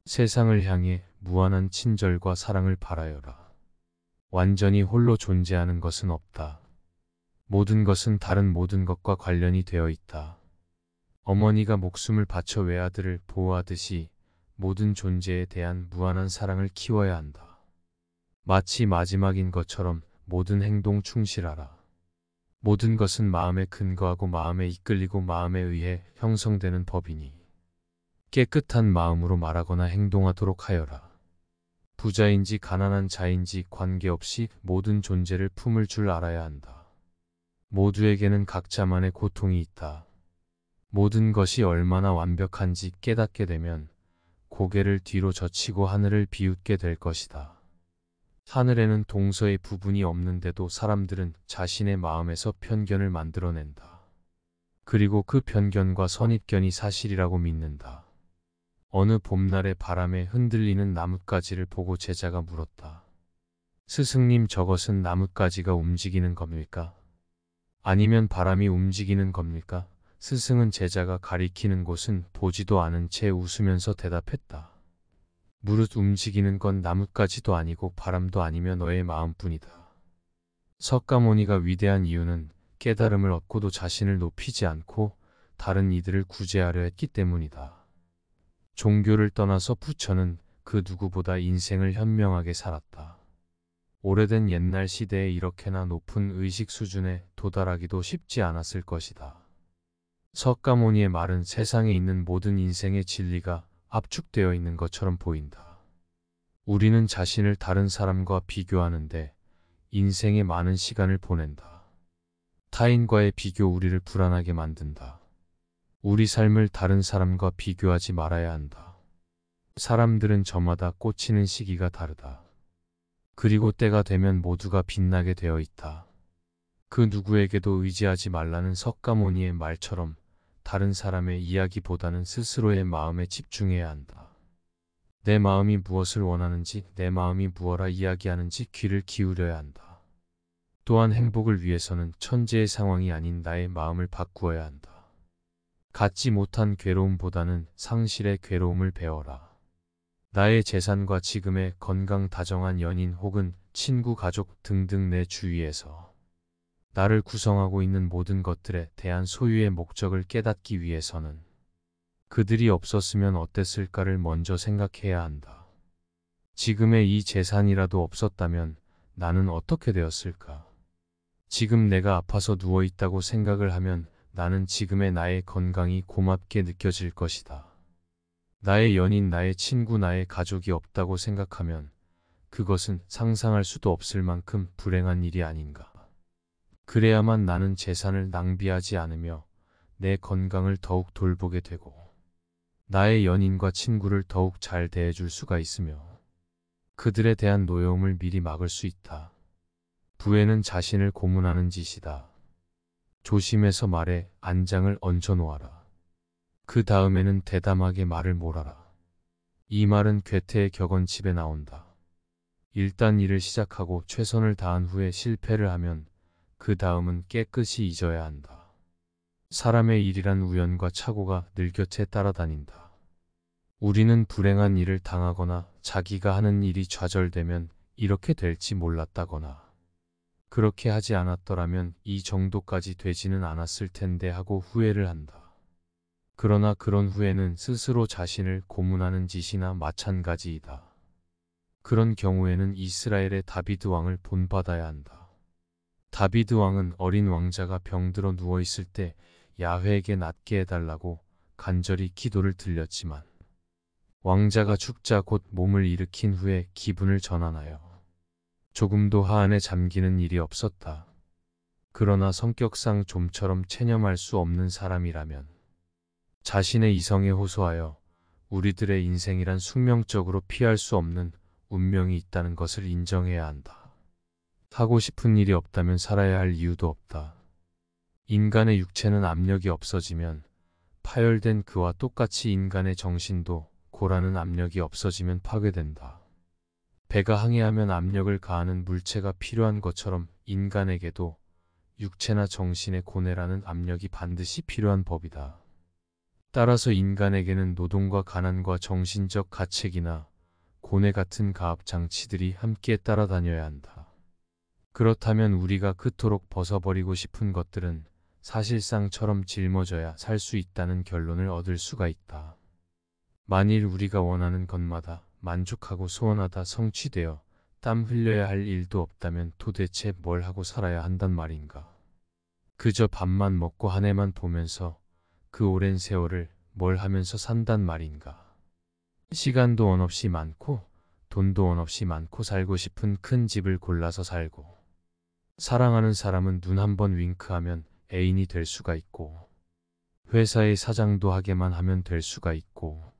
세상을 향해 무한한 친절과 사랑을 바라여라. 완전히 홀로 존재하는 것은 없다. 모든 것은 다른 모든 것과 관련이 되어 있다. 어머니가 목숨을 바쳐 외아들을 보호하듯이 모든 존재에 대한 무한한 사랑을 키워야 한다. 마치 마지막인 것처럼 모든 행동 충실하라. 모든 것은 마음에 근거하고 마음에 이끌리고 마음에 의해 형성되는 법이니 깨끗한 마음으로 말하거나 행동하도록 하여라. 부자인지 가난한 자인지 관계없이 모든 존재를 품을 줄 알아야 한다. 모두에게는 각자만의 고통이 있다. 모든 것이 얼마나 완벽한지 깨닫게 되면 고개를 뒤로 젖히고 하늘을 비웃게 될 것이다. 하늘에는 동서의 부분이 없는데도 사람들은 자신의 마음에서 편견을 만들어낸다. 그리고 그 편견과 선입견이 사실이라고 믿는다. 어느 봄날의 바람에 흔들리는 나뭇가지를 보고 제자가 물었다. 스승님, 저것은 나뭇가지가 움직이는 겁니까? 아니면 바람이 움직이는 겁니까? 스승은 제자가 가리키는 곳은 보지도 않은 채 웃으면서 대답했다. 무릇 움직이는 건 나뭇가지도 아니고 바람도 아니며 너의 마음뿐이다. 석가모니가 위대한 이유는 깨달음을 얻고도 자신을 높이지 않고 다른 이들을 구제하려 했기 때문이다. 종교를 떠나서 부처는 그 누구보다 인생을 현명하게 살았다. 오래된 옛날 시대에 이렇게나 높은 의식 수준에 도달하기도 쉽지 않았을 것이다. 석가모니의 말은 세상에 있는 모든 인생의 진리가 압축되어 있는 것처럼 보인다. 우리는 자신을 다른 사람과 비교하는데 인생의 많은 시간을 보낸다. 타인과의 비교 우리를 불안하게 만든다. 우리 삶을 다른 사람과 비교하지 말아야 한다. 사람들은 저마다 꽂히는 시기가 다르다. 그리고 때가 되면 모두가 빛나게 되어 있다. 그 누구에게도 의지하지 말라는 석가모니의 말처럼 다른 사람의 이야기보다는 스스로의 마음에 집중해야 한다. 내 마음이 무엇을 원하는지, 내 마음이 무엇라 이야기하는지 귀를 기울여야 한다. 또한 행복을 위해서는 천재의 상황이 아닌 나의 마음을 바꾸어야 한다. 갖지 못한 괴로움보다는 상실의 괴로움을 배워라. 나의 재산과 지금의 건강 다정한 연인 혹은 친구, 가족 등등 내 주위에서 나를 구성하고 있는 모든 것들에 대한 소유의 목적을 깨닫기 위해서는 그들이 없었으면 어땠을까를 먼저 생각해야 한다. 지금의 이 재산이라도 없었다면 나는 어떻게 되었을까? 지금 내가 아파서 누워있다고 생각을 하면 나는 지금의 나의 건강이 고맙게 느껴질 것이다. 나의 연인, 나의 친구, 나의 가족이 없다고 생각하면 그것은 상상할 수도 없을 만큼 불행한 일이 아닌가. 그래야만 나는 재산을 낭비하지 않으며 내 건강을 더욱 돌보게 되고 나의 연인과 친구를 더욱 잘 대해줄 수가 있으며 그들에 대한 노여움을 미리 막을 수 있다. 부에는 자신을 고문하는 짓이다. 조심해서 말해 안장을 얹어 놓아라. 그 다음에는 대담하게 말을 몰아라. 이 말은 괴테의 격언집에 나온다. 일단 일을 시작하고 최선을 다한 후에 실패를 하면 그 다음은 깨끗이 잊어야 한다. 사람의 일이란 우연과 착오가 늘 곁에 따라다닌다. 우리는 불행한 일을 당하거나 자기가 하는 일이 좌절되면 이렇게 될지 몰랐다거나 그렇게 하지 않았더라면 이 정도까지 되지는 않았을 텐데 하고 후회를 한다. 그러나 그런 후회는 스스로 자신을 고문하는 짓이나 마찬가지이다. 그런 경우에는 이스라엘의 다비드 왕을 본받아야 한다. 다비드 왕은 어린 왕자가 병들어 누워있을 때 야훼에게 낫게 해달라고 간절히 기도를 드렸지만 왕자가 죽자 곧 몸을 일으킨 후에 기분을 전환하여 조금도 하안에 잠기는 일이 없었다. 그러나 성격상 좀처럼 체념할 수 없는 사람이라면 자신의 이성에 호소하여 우리들의 인생이란 숙명적으로 피할 수 없는 운명이 있다는 것을 인정해야 한다. 하고 싶은 일이 없다면 살아야 할 이유도 없다. 인간의 육체는 압력이 없어지면 파열된 그와 똑같이 인간의 정신도 고라는 압력이 없어지면 파괴된다. 배가 항해하면 압력을 가하는 물체가 필요한 것처럼 인간에게도 육체나 정신의 고뇌라는 압력이 반드시 필요한 법이다. 따라서 인간에게는 노동과 가난과 정신적 가책이나 고뇌 같은 가압장치들이 함께 따라다녀야 한다. 그렇다면 우리가 그토록 벗어버리고 싶은 것들은 사실상처럼 짊어져야 살 수 있다는 결론을 얻을 수가 있다. 만일 우리가 원하는 것마다 만족하고 소원하다 성취되어 땀 흘려야 할 일도 없다면 도대체 뭘 하고 살아야 한단 말인가. 그저 밥만 먹고 한 해만 보면서 그 오랜 세월을 뭘 하면서 산단 말인가. 시간도 원 없이 많고 돈도 원 없이 많고 살고 싶은 큰 집을 골라서 살고 사랑하는 사람은 눈 한 번 윙크하면 애인이 될 수가 있고 회사의 사장도 하게만 하면 될 수가 있고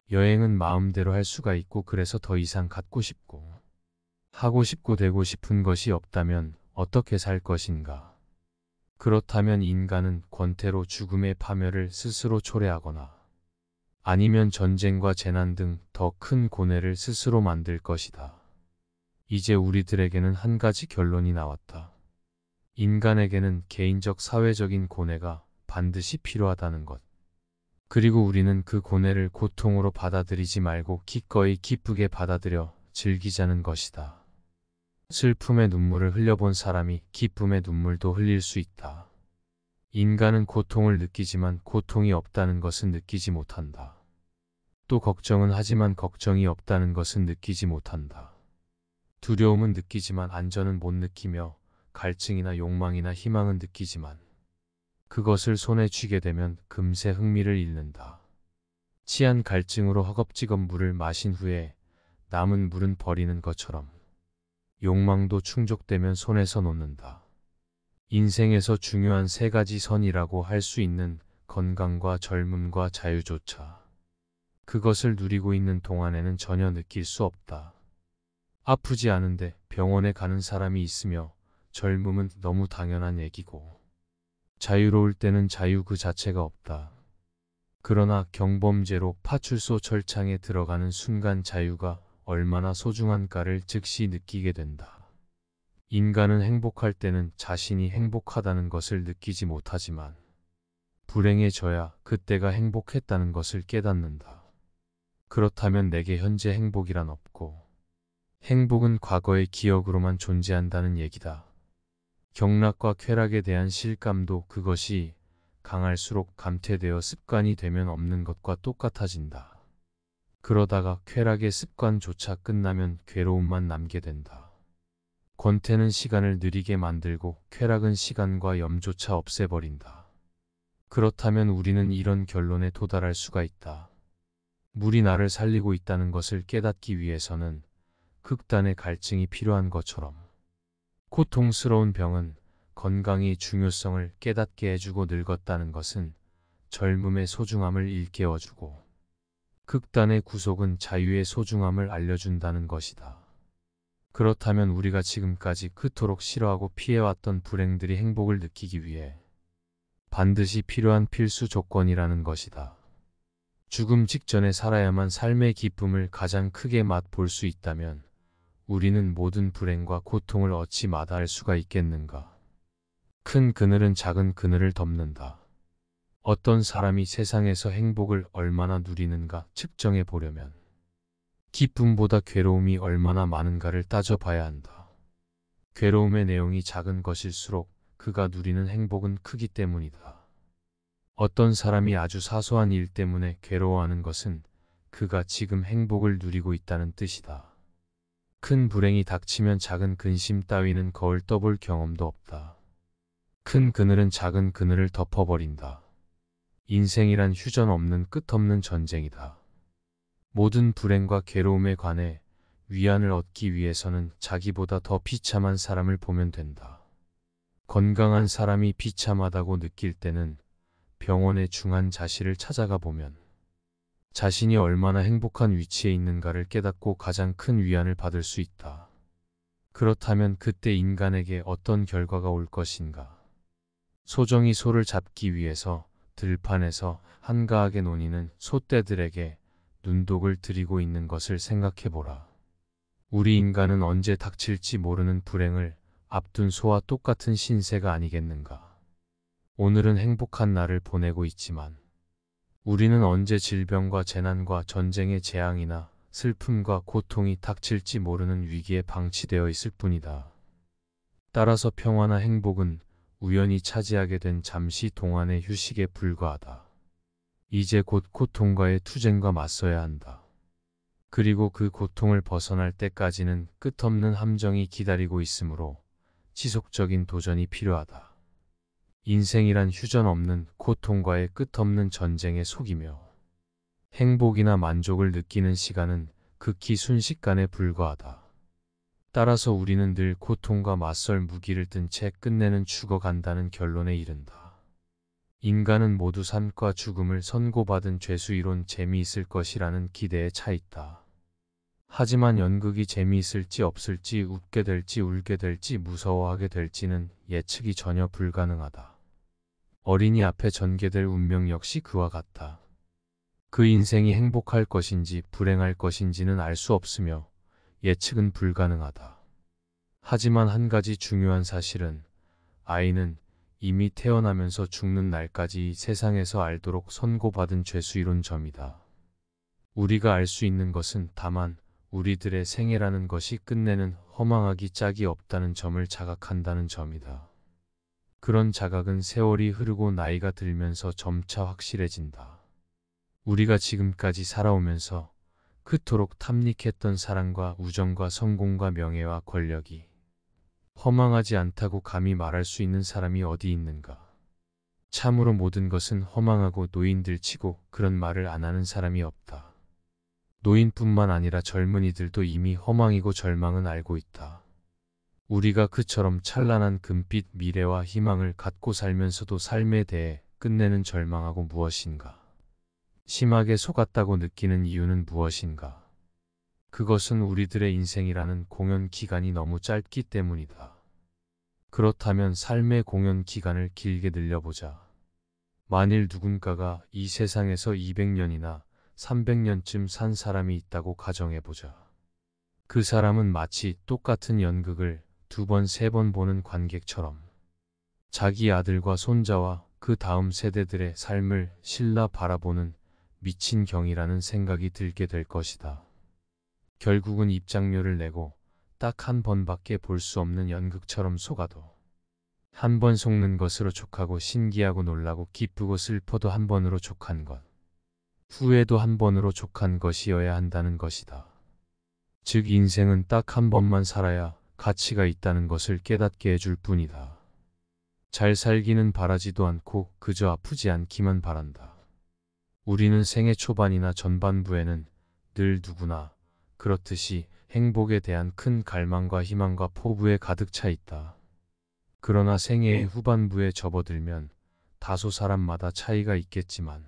여행은 마음대로 할 수가 있고 그래서 더 이상 갖고 싶고 하고 싶고 되고 싶은 것이 없다면 어떻게 살 것인가. 그렇다면 인간은 권태로 죽음의 파멸을 스스로 초래하거나 아니면 전쟁과 재난 등 더 큰 고뇌를 스스로 만들 것이다. 이제 우리들에게는 한 가지 결론이 나왔다. 인간에게는 개인적 사회적인 고뇌가 반드시 필요하다는 것. 그리고 우리는 그 고뇌를 고통으로 받아들이지 말고 기꺼이 기쁘게 받아들여 즐기자는 것이다. 슬픔의 눈물을 흘려본 사람이 기쁨의 눈물도 흘릴 수 있다. 인간은 고통을 느끼지만 고통이 없다는 것은 느끼지 못한다. 또 걱정은 하지만 걱정이 없다는 것은 느끼지 못한다. 두려움은 느끼지만 안전은 못 느끼며 갈증이나 욕망이나 희망은 느끼지만 그것을 손에 쥐게 되면 금세 흥미를 잃는다. 취한 갈증으로 허겁지겁 물을 마신 후에 남은 물은 버리는 것처럼 욕망도 충족되면 손에서 놓는다. 인생에서 중요한 세 가지 선이라고 할 수 있는 건강과 젊음과 자유조차 그것을 누리고 있는 동안에는 전혀 느낄 수 없다. 아프지 않은데 병원에 가는 사람이 있으며 젊음은 너무 당연한 얘기고 자유로울 때는 자유 그 자체가 없다. 그러나 경범죄로 파출소 철창에 들어가는 순간 자유가 얼마나 소중한가를 즉시 느끼게 된다. 인간은 행복할 때는 자신이 행복하다는 것을 느끼지 못하지만 불행해져야 그때가 행복했다는 것을 깨닫는다. 그렇다면 내게 현재 행복이란 없고 행복은 과거의 기억으로만 존재한다는 얘기다. 경락과 쾌락에 대한 실감도 그것이 강할수록 감퇴되어 습관이 되면 없는 것과 똑같아진다. 그러다가 쾌락의 습관조차 끝나면 괴로움만 남게 된다. 권태는 시간을 느리게 만들고 쾌락은 시간과 염조차 없애버린다. 그렇다면 우리는 이런 결론에 도달할 수가 있다. 물이 나를 살리고 있다는 것을 깨닫기 위해서는 극단의 갈증이 필요한 것처럼 고통스러운 병은 건강의 중요성을 깨닫게 해주고 늙었다는 것은 젊음의 소중함을 일깨워주고 극단의 구속은 자유의 소중함을 알려준다는 것이다. 그렇다면 우리가 지금까지 그토록 싫어하고 피해왔던 불행들이 행복을 느끼기 위해 반드시 필요한 필수 조건이라는 것이다. 죽음 직전에 살아야만 삶의 기쁨을 가장 크게 맛볼 수 있다면 우리는 모든 불행과 고통을 어찌 마다할 수가 있겠는가? 큰 그늘은 작은 그늘을 덮는다. 어떤 사람이 세상에서 행복을 얼마나 누리는가 측정해 보려면 기쁨보다 괴로움이 얼마나 많은가를 따져봐야 한다. 괴로움의 내용이 작은 것일수록 그가 누리는 행복은 크기 때문이다. 어떤 사람이 아주 사소한 일 때문에 괴로워하는 것은 그가 지금 행복을 누리고 있다는 뜻이다. 큰 불행이 닥치면 작은 근심 따위는 거울 떠볼 경험도 없다. 큰 그늘은 작은 그늘을 덮어버린다. 인생이란 휴전 없는 끝없는 전쟁이다. 모든 불행과 괴로움에 관해 위안을 얻기 위해서는 자기보다 더 비참한 사람을 보면 된다. 건강한 사람이 비참하다고 느낄 때는 병원의 중한 자실을 찾아가 보면 자신이 얼마나 행복한 위치에 있는가를 깨닫고 가장 큰 위안을 받을 수 있다. 그렇다면 그때 인간에게 어떤 결과가 올 것인가? 소정이 소를 잡기 위해서 들판에서 한가하게 노니는 소떼들에게 눈독을 들이고 있는 것을 생각해보라. 우리 인간은 언제 닥칠지 모르는 불행을 앞둔 소와 똑같은 신세가 아니겠는가? 오늘은 행복한 날을 보내고 있지만 우리는 언제 질병과 재난과 전쟁의 재앙이나 슬픔과 고통이 닥칠지 모르는 위기에 방치되어 있을 뿐이다. 따라서 평화나 행복은 우연히 차지하게 된 잠시 동안의 휴식에 불과하다. 이제 곧 고통과의 투쟁과 맞서야 한다. 그리고 그 고통을 벗어날 때까지는 끝없는 함정이 기다리고 있으므로 지속적인 도전이 필요하다. 인생이란 휴전 없는 고통과의 끝없는 전쟁에 속이며 행복이나 만족을 느끼는 시간은 극히 순식간에 불과하다. 따라서 우리는 늘 고통과 맞설 무기를 든 채 끝내는 죽어간다는 결론에 이른다. 인간은 모두 삶과 죽음을 선고받은 죄수이론 재미있을 것이라는 기대에 차 있다. 하지만 연극이 재미있을지 없을지 웃게 될지 울게 될지 무서워하게 될지는 예측이 전혀 불가능하다. 어린이 앞에 전개될 운명 역시 그와 같다. 그 인생이 행복할 것인지 불행할 것인지는 알 수 없으며 예측은 불가능하다. 하지만 한 가지 중요한 사실은 아이는 이미 태어나면서 죽는 날까지 이 세상에서 알도록 선고받은 죄수이론 점이다. 우리가 알 수 있는 것은 다만 우리들의 생애라는 것이 끝내는 허망하기 짝이 없다는 점을 자각한다는 점이다. 그런 자각은 세월이 흐르고 나이가 들면서 점차 확실해진다. 우리가 지금까지 살아오면서 그토록 탐닉했던 사랑과 우정과 성공과 명예와 권력이 허망하지 않다고 감히 말할 수 있는 사람이 어디 있는가? 참으로 모든 것은 허망하고 노인들치고 그런 말을 안 하는 사람이 없다. 노인뿐만 아니라 젊은이들도 이미 허망이고 절망은 알고 있다. 우리가 그처럼 찬란한 금빛 미래와 희망을 갖고 살면서도 삶에 대해 끝내는 절망하고 무엇인가? 심하게 속았다고 느끼는 이유는 무엇인가? 그것은 우리들의 인생이라는 공연 기간이 너무 짧기 때문이다. 그렇다면 삶의 공연 기간을 길게 늘려보자. 만일 누군가가 이 세상에서 200년이나 300년쯤 산 사람이 있다고 가정해보자. 그 사람은 마치 똑같은 연극을 2번, 3번 보는 관객처럼 자기 아들과 손자와 그 다음 세대들의 삶을 실라 바라보는 미친경이라는 생각이 들게 될 것이다. 결국은 입장료를 내고 딱 한 번밖에 볼 수 없는 연극처럼 속아도 한 번 속는 것으로 족하고 신기하고 놀라고 기쁘고 슬퍼도 한 번으로 족한 것. 후회도 한 번으로 족한 것이어야 한다는 것이다. 즉 인생은 딱 한 번만 살아야 가치가 있다는 것을 깨닫게 해줄 뿐이다. 잘 살기는 바라지도 않고 그저 아프지 않기만 바란다. 우리는 생애 초반이나 전반부에는 늘 누구나 그렇듯이 행복에 대한 큰 갈망과 희망과 포부에 가득 차 있다. 그러나 생애의 후반부에 접어들면 다소 사람마다 차이가 있겠지만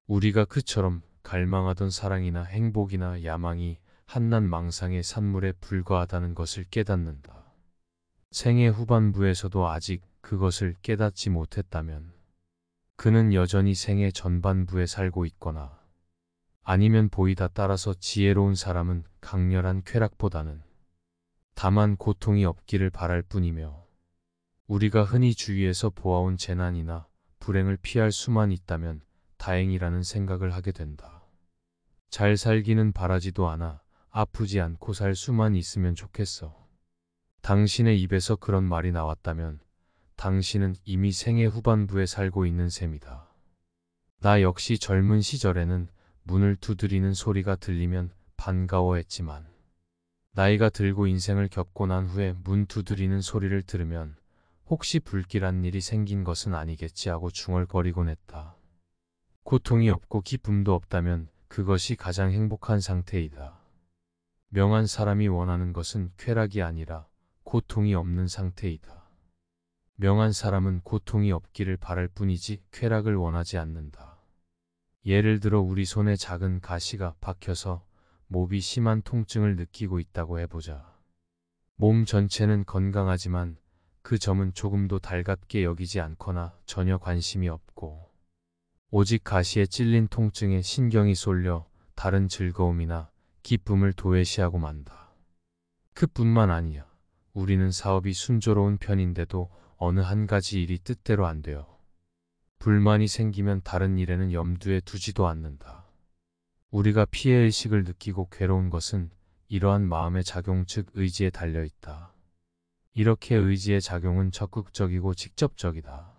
우리가 그처럼 갈망하던 사랑이나 행복이나 야망이 한낱 망상의 산물에 불과하다는 것을 깨닫는다. 생애 후반부에서도 아직 그것을 깨닫지 못했다면 그는 여전히 생애 전반부에 살고 있거나 아니면 보이다 따라서 지혜로운 사람은 강렬한 쾌락보다는 다만 고통이 없기를 바랄 뿐이며 우리가 흔히 주위에서 보아온 재난이나 불행을 피할 수만 있다면 다행이라는 생각을 하게 된다. 잘 살기는 바라지도 않아 아프지 않고 살 수만 있으면 좋겠어. 당신의 입에서 그런 말이 나왔다면 당신은 이미 생애 후반부에 살고 있는 셈이다. 나 역시 젊은 시절에는 문을 두드리는 소리가 들리면 반가워했지만 나이가 들고 인생을 겪고 난 후에 문 두드리는 소리를 들으면 혹시 불길한 일이 생긴 것은 아니겠지 하고 중얼거리곤 했다. 고통이 없고 기쁨도 없다면 그것이 가장 행복한 상태이다. 명한 사람이 원하는 것은 쾌락이 아니라 고통이 없는 상태이다. 명한 사람은 고통이 없기를 바랄 뿐이지 쾌락을 원하지 않는다. 예를 들어 우리 손에 작은 가시가 박혀서 몹이 심한 통증을 느끼고 있다고 해보자. 몸 전체는 건강하지만 그 점은 조금도 달갑게 여기지 않거나 전혀 관심이 없고 오직 가시에 찔린 통증에 신경이 쏠려 다른 즐거움이나 기쁨을 도외시하고 만다. 그뿐만 아니야. 우리는 사업이 순조로운 편인데도 어느 한 가지 일이 뜻대로 안 되어 불만이 생기면 다른 일에는 염두에 두지도 않는다. 우리가 피해의식을 느끼고 괴로운 것은 이러한 마음의 작용 즉 의지에 달려있다. 이렇게 의지의 작용은 적극적이고 직접적이다.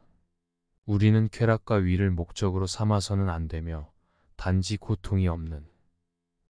우리는 쾌락과 위를 목적으로 삼아서는 안 되며 단지 고통이 없는